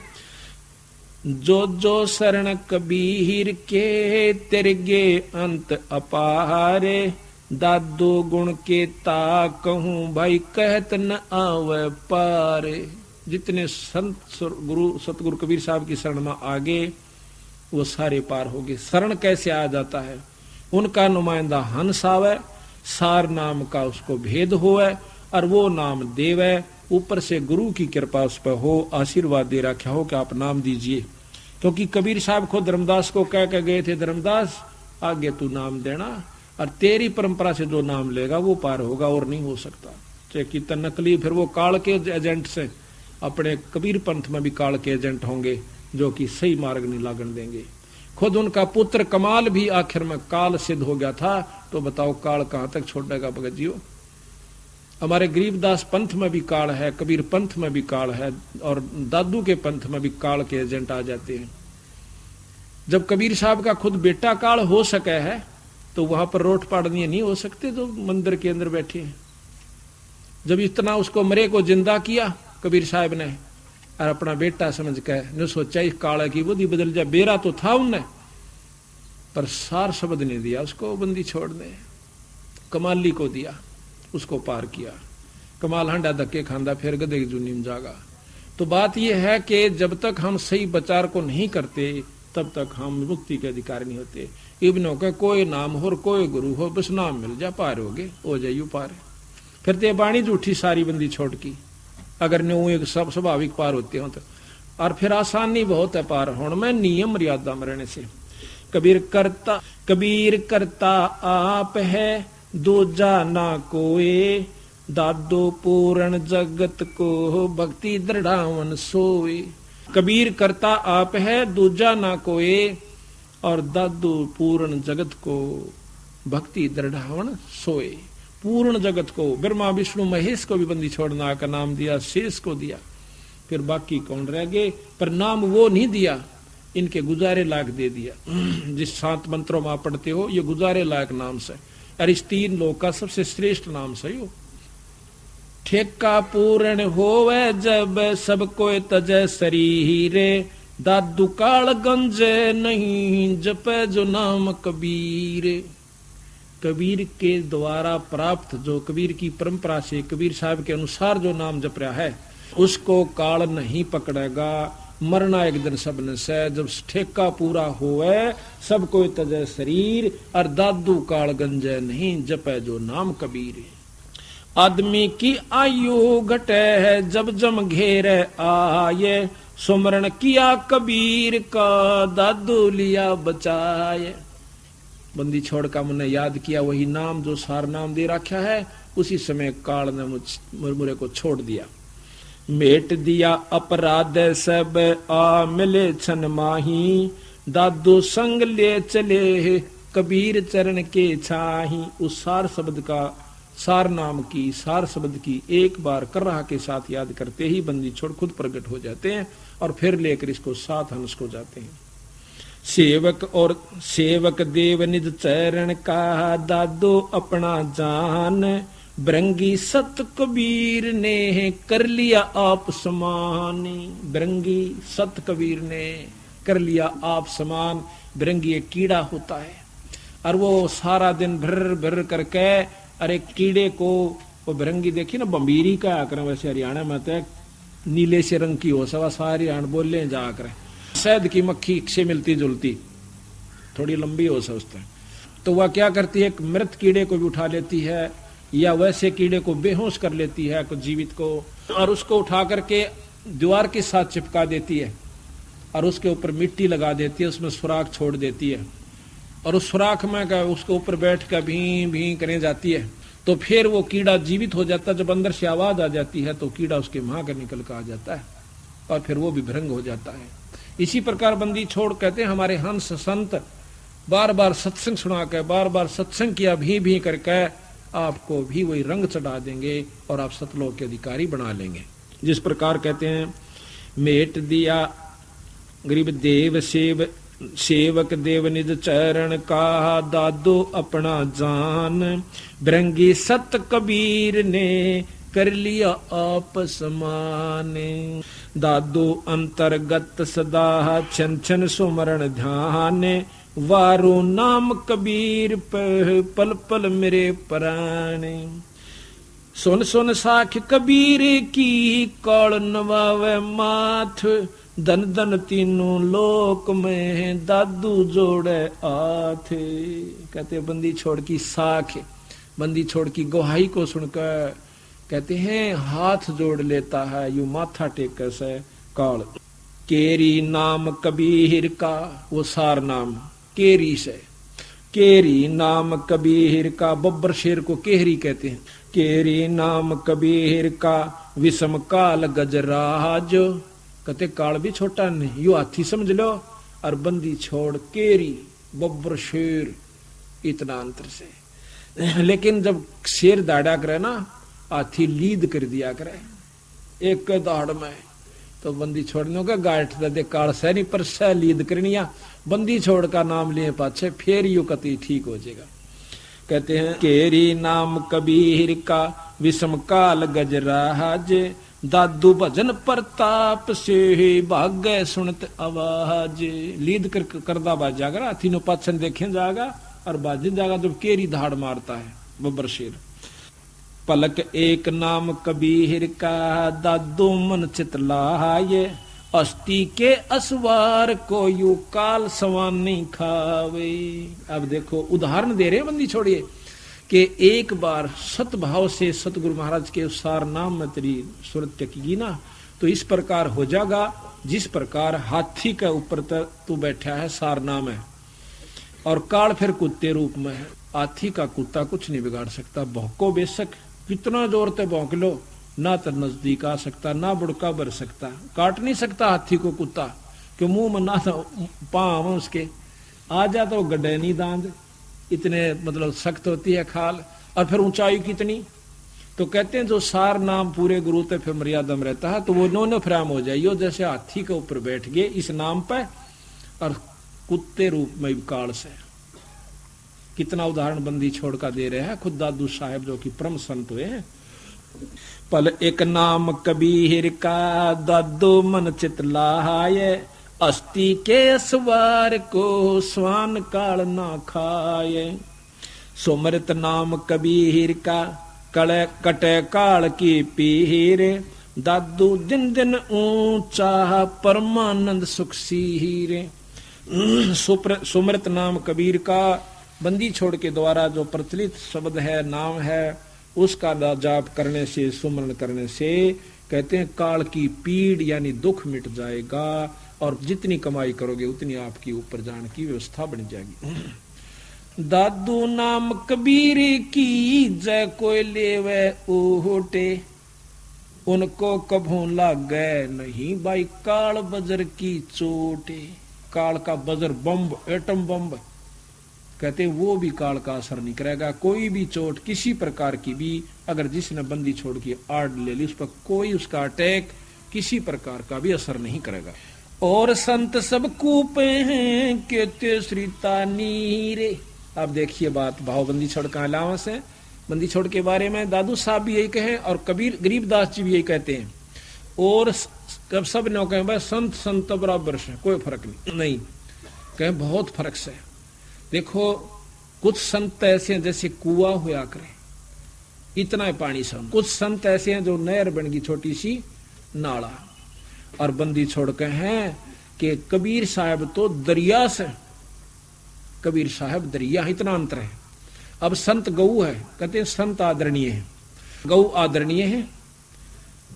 जो जो शरण कबीर के तिरगे अंत अपारे, दादो गुण के ता कहूं भाई कहत न आवे पारे। जितने संत गुरु सतगुरु कबीर साहब की शरण में आगे वो सारे पार हो गए। शरण कैसे आ जाता है, उनका नुमाइंदा हंस आवे, सार नाम का उसको भेद होवे और वो नाम देवे, ऊपर से गुरु की कृपा उस पर हो, आशीर्वाद दे रखा हो कि आप नाम दीजिए। क्योंकि कबीर साहब को धर्मदास को कह के गए थे, धर्मदास आगे तू नाम देना और तेरी परंपरा से जो नाम लेगा वो पार होगा और नहीं हो सकता। चाहे कितना नकली, फिर वो काल के एजेंट से, अपने कबीर पंथ में भी काल के एजेंट होंगे जो कि सही मार्ग नहीं लागण देंगे। खुद उनका पुत्र कमाल भी आखिर में काल सिद्ध हो गया था, तो बताओ काल कहां तक छोड़ेगा भगत जी। हमारे गरीबदास पंथ में भी काल है, कबीर पंथ में भी काल है, और दादू के पंथ में भी काल के एजेंट आ जाते हैं। जब कबीर साहब का खुद बेटा काल हो सके है, तो वहां पर रोट पाड़नी नहीं हो सकते जो मंदिर के अंदर बैठे हैं। जब इतना उसको मरे को जिंदा किया कबीर साहब ने और अपना बेटा समझ के ने सोचा इस काला की बुद्धि बदल जाए। बेरा तो था उनने, पर सार शब्द नहीं दिया उसको बंदी छोड़ने, कमाली को दिया, उसको पार किया। कमाल हंडा धक्के खांदा फिर गधे की जुनी में जागा। तो बात यह है कि जब तक हम सही विचार को नहीं करते तब तक हम मुक्ति के अधिकारी नहीं होते। इब्नों का कोई नाम हो, कोई गुरु हो, बस नाम मिल जा पार हो जाइयो पार। फिर ते बाणी झूठी सारी बंदी छोड़ की, अगर न्यू एक सब स्वाभाविक पार होते हो तो। और फिर आसानी बहुत है पार होने में, नियम मर्यादा में रहने से। कबीर करता आप है, दूजा ना कोई। दादो पूर्ण जगत को, भक्ति दृढ़ावन सोए। कबीर करता आप है, दूजा ना कोई, और दादू पूर्ण जगत को, भक्ति दृढ़ावन सोए। पूर्ण जगत को, ब्रह्मा विष्णु महेश को भी बंदी छोड़ना का नाम दिया, शेष को दिया, फिर बाकी कौन रह गए। पर नाम वो नहीं दिया, इनके गुजारे लायक दे दिया। जिस 7 मंत्रों में आप पढ़ते हो, ये गुजारे लायक नाम से, और इस 3 लोक का सबसे श्रेष्ठ नाम से हो। ठेका पूर्ण होवे जब सब कोई तजय शरीरे, दादू काल गंजे नहीं जपे जो नाम कबीर। कबीर के द्वारा प्राप्त, जो कबीर की परंपरा से कबीर साहब के अनुसार जो नाम जप रहा है, उसको काल नहीं पकड़ेगा। मरना एक दिन सबने से, जब ठेका पूरा होवे सब कोई तजय शरीर, और दादू काल गंजे नहीं जपे जो नाम कबीर। आदमी की आयु घटे है जब जम घेरे आए, सुमरण किया कबीर का दादू लिया बचाए। बंदी छोड़ का मुझे याद किया वही नाम जो सार नाम दे रखा है, उसी समय काल ने मुझे को छोड़ दिया। मेट दिया अपराध सब आ मिले छन माही, दादू संग ले चले कबीर चरण के छाही। उस सार शब्द का, सार नाम की, सार शब्द की एक बार कर रहा के साथ याद करते ही बंदी छोड़ खुद प्रकट हो जाते हैं, और फिर लेकर इसको साथ हंस को जाते हैं। सेवक देव निज चरण का, दादो अपना जान, बरंगी सत कबीर ने कर लिया आप समान। बरंगी सत कबीर ने कर लिया आप समान। बरंगी एक कीड़ा होता है, और वो सारा दिन भर भर करके, अरे कीड़े को वो बरंगी देखी ना, बम्बीरी का आकर, वैसे हरियाणा में तो नीले से रंग की हो, सवा सारी आण बोले जाकर शहद की मक्खी से मिलती जुलती, थोड़ी लंबी हो सकता है। तो वह क्या करती है, मृत कीड़े को भी उठा लेती है, या वैसे कीड़े को बेहोश कर लेती है कुछ जीवित को, और उसको उठा करके दीवार के साथ चिपका देती है, और उसके ऊपर मिट्टी लगा देती है, उसमें सुराख छोड़ देती है, और उस सुराख में उसके ऊपर बैठ कर भी भी करने जाती है। तो फिर वो कीड़ा जीवित हो जाता है। जब अंदर से आवाज आ जाती है तो कीड़ा उसके मुंह कर निकल कर आ जाता है, और फिर वो भी भ्रंग हो जाता है। इसी प्रकार बंदी छोड़ कहते हैं हमारे हंस संत बार बार सत्संग सुना के, बार बार सत्संग किया भी करके आपको भी वही रंग चढ़ा देंगे, और आप सतलोक के अधिकारी बना लेंगे। जिस प्रकार कहते हैं, मेट दिया गरीब देव सेवक देव निज चरण का, दादो अपना जान, बरंगी सत कबीर ने कर लिया आप समान। दादो अंतर्गत सदा छन छन सुमरण ध्यान, वारो नाम कबीर पल पल मेरे प्राण। सुन सुन साख कबीर की, कौड़ नवावे माथ, धन धन तीनों लोक में दादू जोड़े आथ। कहते बंदी छोड़ की साख, बंदी छोड़ की गुहाई को सुनकर कहते हैं हाथ जोड़ लेता है, यू माथा टेक से काल। केरी नाम कबीर का, वो सार नाम केरी से, केरी नाम कबीर का, बब्बर शेर को केहरी कहते हैं। केरी नाम कबीर का, विषम काल गजराज। कहते काल भी छोटा नहीं, यू हाथी समझ लो, और बंदी छोड़ केरी बब्बर शेर, इतना अंतर से। लेकिन जब शेर दाड़ा करे ना, हाथी लीद कर दिया करे एक दाड़ में, तो बंदी छोड़ने का गाठ दे काल से नहीं, पर सह लीद करनिया बंदी छोड़ का नाम लिए पाछे, फिर यू कति ठीक हो जाएगा। कहते हैं केरी नाम कबीर का, विषम काल गजराज, दादू भजन प्रताप से भाग्य सुनत आवाज। लीद करदा बाज जाकर हाथी नो पाछन देखे जाएगा, और बाजिन जाएगा जब केरी धाड़ मारता है बब्बर शेर। पलक एक नाम कबीर का, दादू मन चितलाए, अस्थि के असवार को यू काल सवान नहीं खावे। अब देखो उदाहरण दे रहे बंदी छोड़िए कि एक बार सतभाव से सतगुरु महाराज के सार नाम में तेरी सुरत टेकेगी ना, तो इस प्रकार हो जाएगा जिस प्रकार हाथी के ऊपर तू बैठा है सार नाम है, और काल फिर कुत्ते रूप में है। हाथी का कुत्ता कुछ नहीं बिगाड़ सकता, भौंको बेशक कितना जोर से भौंक लो, ना तो नजदीक आ सकता, ना बुड़का भर सकता, काट नहीं सकता हाथी को कुत्ता, कि मुंह में ना तो पाँव उसके आ जा तो गड्ढे नहीं दांत, इतने मतलब सख्त होती है खाल, और फिर ऊंचाई कितनी। तो कहते हैं जो सार नाम पूरे गुरु ते फिर मर्यादा में रहता है, तो वो नौने फ्राम हो जाइयो, जैसे हाथी के ऊपर बैठ गए इस नाम पे, और कुत्ते रूप में काल से। कितना उदाहरण बंदी छोड़ का दे रहे हैं खुद दादू साहेब, जो कि परम संत हुए हैं। पल एक नाम कबीर का दादू मन चित लाए, अस्थि के सवार को स्वान काल ना खाए। सुमृत नाम कबीर का कले कटे काल की पीर, दादू दिन दिन ऊंचा परमानंद सुख सीरे। सुमृत नाम कबीर का बंदी छोड़ के द्वारा जो प्रचलित शब्द है, नाम है, उसका जाप करने से, सुमरण करने से कहते हैं काल की पीड़ यानी दुख मिट जाएगा, और जितनी कमाई करोगे उतनी आपकी ऊपर जाने की व्यवस्था बन जाएगी। दादू नाम कबीर की जय कोई लेवे ओटे, उनको कभू लागे नहीं भाई काल बजर की चोटे। काल का बजर बम, एटम बम कहते वो भी काल का असर नहीं करेगा। कोई भी चोट किसी प्रकार की भी अगर जिसने बंदी छोड़ के आड़ ले ली, उस पर कोई उसका अटैक किसी प्रकार का भी असर नहीं करेगा। और संत सब कूपे हैं कहते श्रीता नीरे। अब देखिए बात, भावबंदी छोड़ का अलावंस है। बंदी छोड़ के बारे में दादू साहब भी यही कहे, और कबीर गरीबदास जी भी यही कहते हैं। और कब सब ने कहे भाई संत संत बराबर से कोई फर्क नहीं, कहे बहुत फर्क से। देखो कुछ संत ऐसे हैं जैसे कुआ हुआ करे, इतना है पानी सम। कुछ संत ऐसे हैं जो नहर बन गई छोटी सी नाला, और बंदी छोड़ के हैं कि कबीर साहब तो दरिया से, कबीर साहब दरिया, इतना अंतर है। अब संत गऊ है, कहते हैं संत आदरणीय है, गऊ आदरणीय है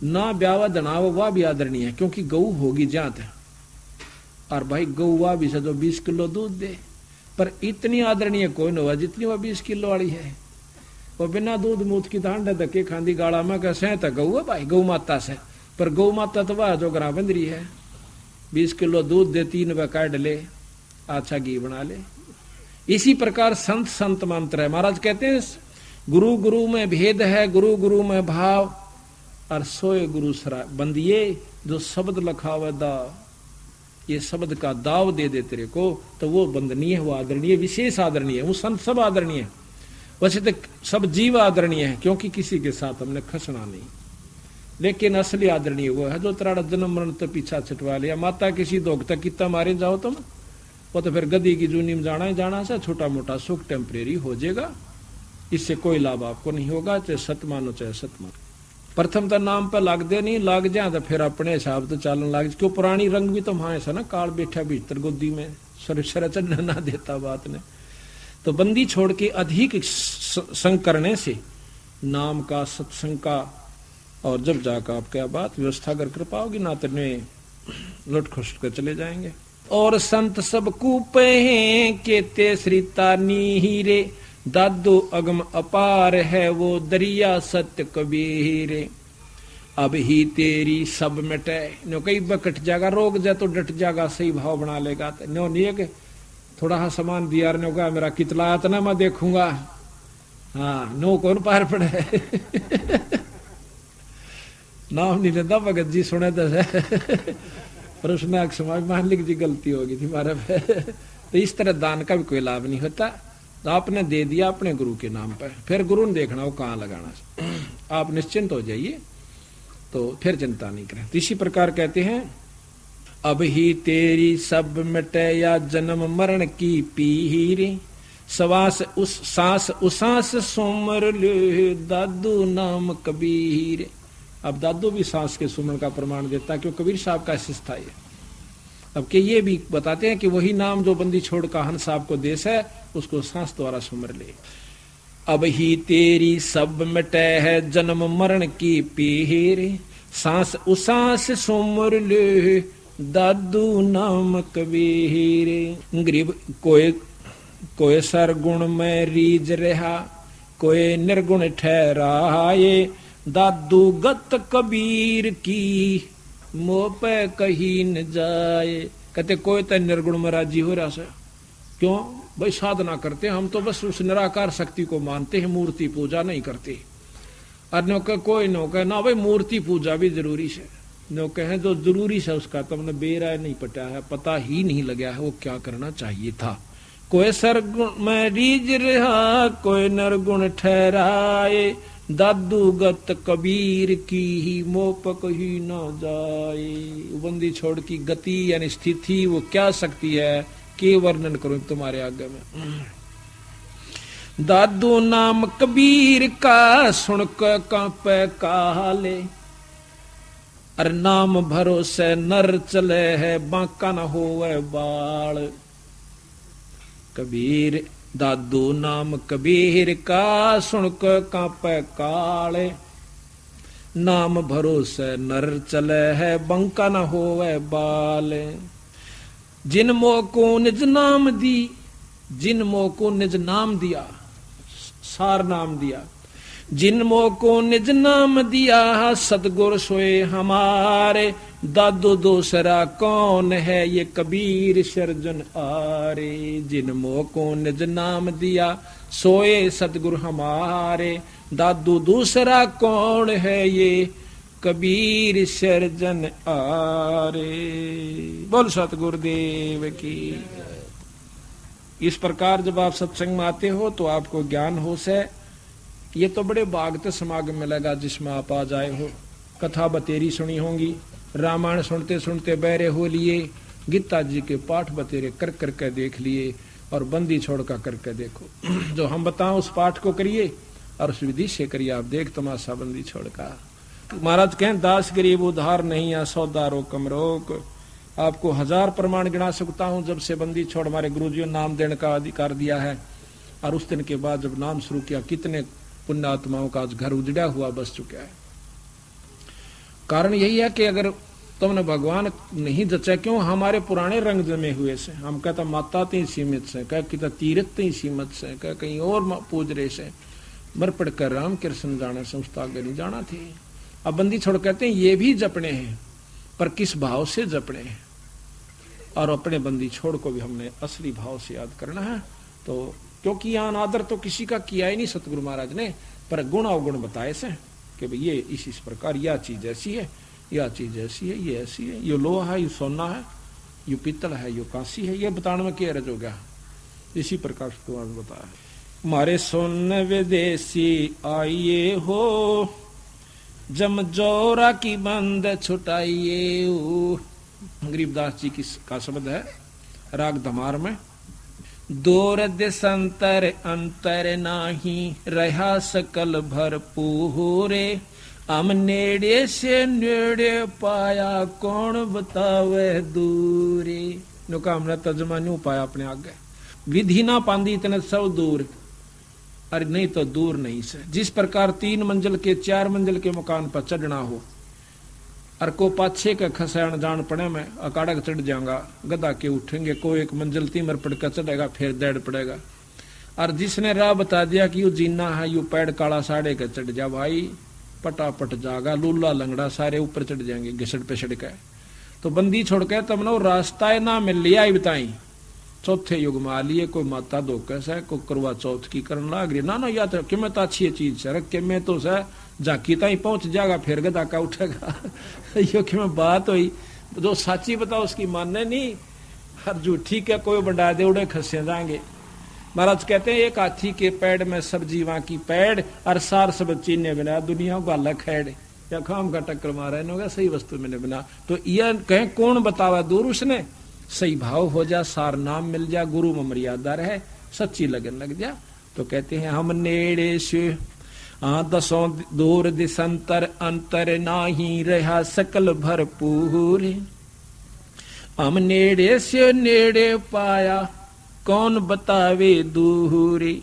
ना, ब्यावा दनाव वह भी आदरणीय है, क्योंकि गऊ होगी जात है। और भाई गऊ वह भी से जो 20 किलो दूध दे, पर इतनी आदरणीय कोई न हुआ जितनी वह 20 किलो वाली है। वो बिना दूध मूत की धांड धक्के खांदी गाड़ा में कैसे तो गऊ है भाई, गऊ माता से। पर गौ माता तो वह जो ग्राह बंदरी है, 20 किलो दूध दे, 3 रुपया काट ले, अच्छा घी बना ले। इसी प्रकार संत संत मंत्र है। महाराज कहते हैं गुरु गुरु में भेद है, गुरु गुरु में भाव, और सोए गुरु सरा। बंदिए जो शब्द लखावे दा, ये शब्द का दाव दे दे तेरे को, तो वो बंदनीय है, वो आदरणीय, विशेष आदरणीय है। वो संत सब आदरणीय है, वैसे तो सब जीव आदरणीय है, क्योंकि किसी के साथ हमने खसना नहीं। लेकिन असली आदरणीय वो है जो तेरा जन्म मरण तो पीछा छटवा लिया। माता किसी दोग तक कितना मारे जाओ तुम, वो तो फिर गदी की जूनी में जाना ही जाना से, छोटा मोटा सुख टेम्परेरी हो जाएगा, इससे कोई लाभ आपको नहीं होगा, चाहे सत मानो चाहे सत मानो। प्रथम तो नाम पर लाग दे, नहीं लाग जा तो फिर अपने हिसाब तो चालन लाग। क्यों पुरानी रंग भी तो वहां ऐसा ना, काल बैठा भीतर गोदी में, सरचन ना देता बात ने। तो बंदी छोड़ के अधिक संग करने से नाम का, सत्संग का, और जब जाकर आप क्या बात व्यवस्था अगर कर पाओगी ना, तो लुट खुश कर चले जाएंगे। और संत सब कूपे हैं केते श्रीता नीरे, दादो अगम अपार है वो दरिया सत्य कबीरे। अब ही तेरी सब मिटे, नो कई बकट जागा, रोक जा तो डट जागा, सही भाव बना लेगा। नो नहीं है कि थोड़ा सा सामान दिया ने होगा, मेरा कितला आता ना मैं देखूंगा, हाँ नो कौन पार पड़े। नाम नहीं लेता भगत जी सुने तो पर उसने समाज मान ली जी गलती होगी थी हमारे पे। तो इस तरह दान का भी कोई लाभ नहीं होता। तो आपने दे दिया अपने गुरु के नाम पर, फिर गुरु ने देखना वो कहाँ लगाना। आप निश्चिंत हो जाइए, तो फिर चिंता नहीं करें। तो इसी प्रकार कहते हैं अब ही तेरी सब मिटे या जन्म मरण की पीर, सवास उस सांस उसास सुमर ले दादू नाम कबीर। अब दादू भी सांस के सुमरण का प्रमाण देता है, क्यों कबीर साहब का शिष्य था ये। अब के ये भी बताते हैं कि वही नाम जो बंदी छोड़ का हन साहब को देश है, उसको सांस द्वारा सुमर ले। अब ही तेरी सब मिटे है जन्म मरण की पीर, सांस उसास सुमर ले दादू नाम कबीर। गरीब कोई कोई सरगुण में रीज रहा, कोई निर्गुण ठहराए। दादू गत कबीर की मोह पे कहीं न जाए। कहते कोई तो निर्गुण में राजी हो रहा से, क्यों भाई साधना करते हम तो बस उस निराकार शक्ति को मानते हैं, मूर्ति पूजा नहीं करते। और नौके कोई नौके ना भाई मूर्ति पूजा भी जरूरी है, नौके हैं जो जरूरी है उसका तुमने बेरा नहीं पटा है, पता ही नहीं लगा है वो क्या करना चाहिए था। कोई सरगुण में रीज रहा, कोई निर्गुण ठहराए। दादू गत कबीर की ही मोप कहीं न जाए। बंदी छोड़ की गति यानी स्थिति वो क्या सकती है के वर्णन करूं तुम्हारे आगे में। दादू नाम कबीर का सुन के कांपे काले। अरे नाम भरोसे नर चले है बांका न होवे बाल। कबीर दादू नाम कबीर का सुन के कांपे काले। नाम भरोसे नर चले है बंका न होवे बाल। जिन मोह को निज नाम दी, जिन मोह को निज नाम दिया, सार नाम दिया। जिन मोह को निज नाम दिया, सतगुर सोए हमारे। दादू दूसरा कौन है ये कबीर सर्जन आरे। जिन मोह को निज नाम दिया, सोए सतगुर हमारे। दादू दूसरा कौन है ये कबीर सर्जन आरे। बोल सतगुरुदेव की। इस प्रकार जब आप सत्संग में आते हो तो आपको ज्ञान हो से। ये तो बड़े भागते समागम मिलेगा जिसमें आप आ जाए हो। कथा बतेरी सुनी होंगी, रामायण सुनते सुनते बहरे हो लिए, गीता जी के पाठ बतेरे कर करके देख लिए, और बंदी छोड़ कर करके देखो। जो हम बताओ उस पाठ को करिए और उस विधि से करिए, आप देख तमाशा बंदी छोड़ का। महाराज कहें दास गरीब उधार नहीं है, सौदा रोकम रोक। आपको 1000 प्रमाण गिना सकता हूं जब से बंदी छोड़ हमारे गुरुजियों नाम देने का अधिकार दिया है। और उस दिन के बाद जब नाम शुरू किया, कितने पुण्य आत्माओं का आज घर उजड़ा हुआ बस चुका है। कारण यही है कि अगर तुमने भगवान नहीं जचा, क्यों हमारे पुराने रंग जमे हुए से। हम कहता माता तीन सीमित से, कह कहता तीर्थ तीन सीमित से, कह कहीं और पूज रहे से, मर पड़कर राम कृष्ण जाने से उसका आगे नहीं जाना थी। अब बंदी छोड़ कहते हैं ये भी जपने हैं, पर किस भाव से जपने हैं। और अपने बंदी छोड़ को भी हमने असली भाव से याद करना है। तो क्योंकि यहाँ अनादर तो किसी का किया ही नहीं सतगुरु महाराज ने, पर गुण अवगुण बताए से कि भाई ये इस प्रकार यह चीज ऐसी है, यह चीज ऐसी है, ये ऐसी है, ये लोहा है, ये सोना है, ये पीतल है, ये कांसी है, ये बताने में क्या रज हो गया। इसी प्रकार से बताया। मारे सोन विदेशी आइए हो, जम जोरा की बंद छुटाइए। गरीबदास जी की का शब्द है राग धमार में। दूर दिसंतर अंतर नाही, रहा सकल भरपूरे। हम नेड़े से नेड़े पाया, कौन बतावे दूरे। नुका हमने तर्जमा न्यू पाया अपने आगे। विधि ना पांदी इतने सब दूर, अरे नहीं तो दूर नहीं से। जिस प्रकार 3 मंजिल के 4 मंजिल के मकान पर चढ़ना हो, और को पाछे का खसाण जान पड़े में अकाड़क चढ़ जाऊंगा, गदा के उठेंगे, को 1 मंजिल तीमर पड़कर चढ़ेगा, फिर दौड़ पड़ेगा। और जिसने राह बता दिया कि यू जीना है, यू पैड काला साड़े के चढ़ जा भाई, पटापट जागा, लूला लंगड़ा सारे ऊपर चढ़ जाएंगे घिसड़ पिसड़ के। तो बंदी छोड़ के तब ना रास्ता ना मिल लिया ही बताई। चौथे युग में आ लिए, कोई माता धोकस है, कोई करवा चौथ की करन लाग रही। ना या तो कि तो अच्छी चीज है, कि मैं तो सर झाकी ताई पहुंच जाएगा, फिर गदा का उठेगा। यो कि मैं बात हुई, जो साची बताओ उसकी मानने नहीं, हर झूठी के कोई बढ़ा दे उड़े खसे जाएंगे। महाराज कहते हैं एक हाथी के पेड़ में सब जीवा की पेड़, और सार सब चीने बिना दुनिया गाला खैड़। या खाम का टक्कर मारा इन्होंने सही वस्तु मैंने बिना। तो यह कहें कौन बतावा दूर, उसने सही भाव हो जा, सार नाम मिल जा, गुरु में मर्यादा रहे, सच्ची लगन लग जा। तो कहते हैं हम नेड़े से 10 दूर दिसंतर अंतर नाही, रहा सकल भरपूर। हम नेड़े से नेड़े पाया, कौन बतावे दूरी।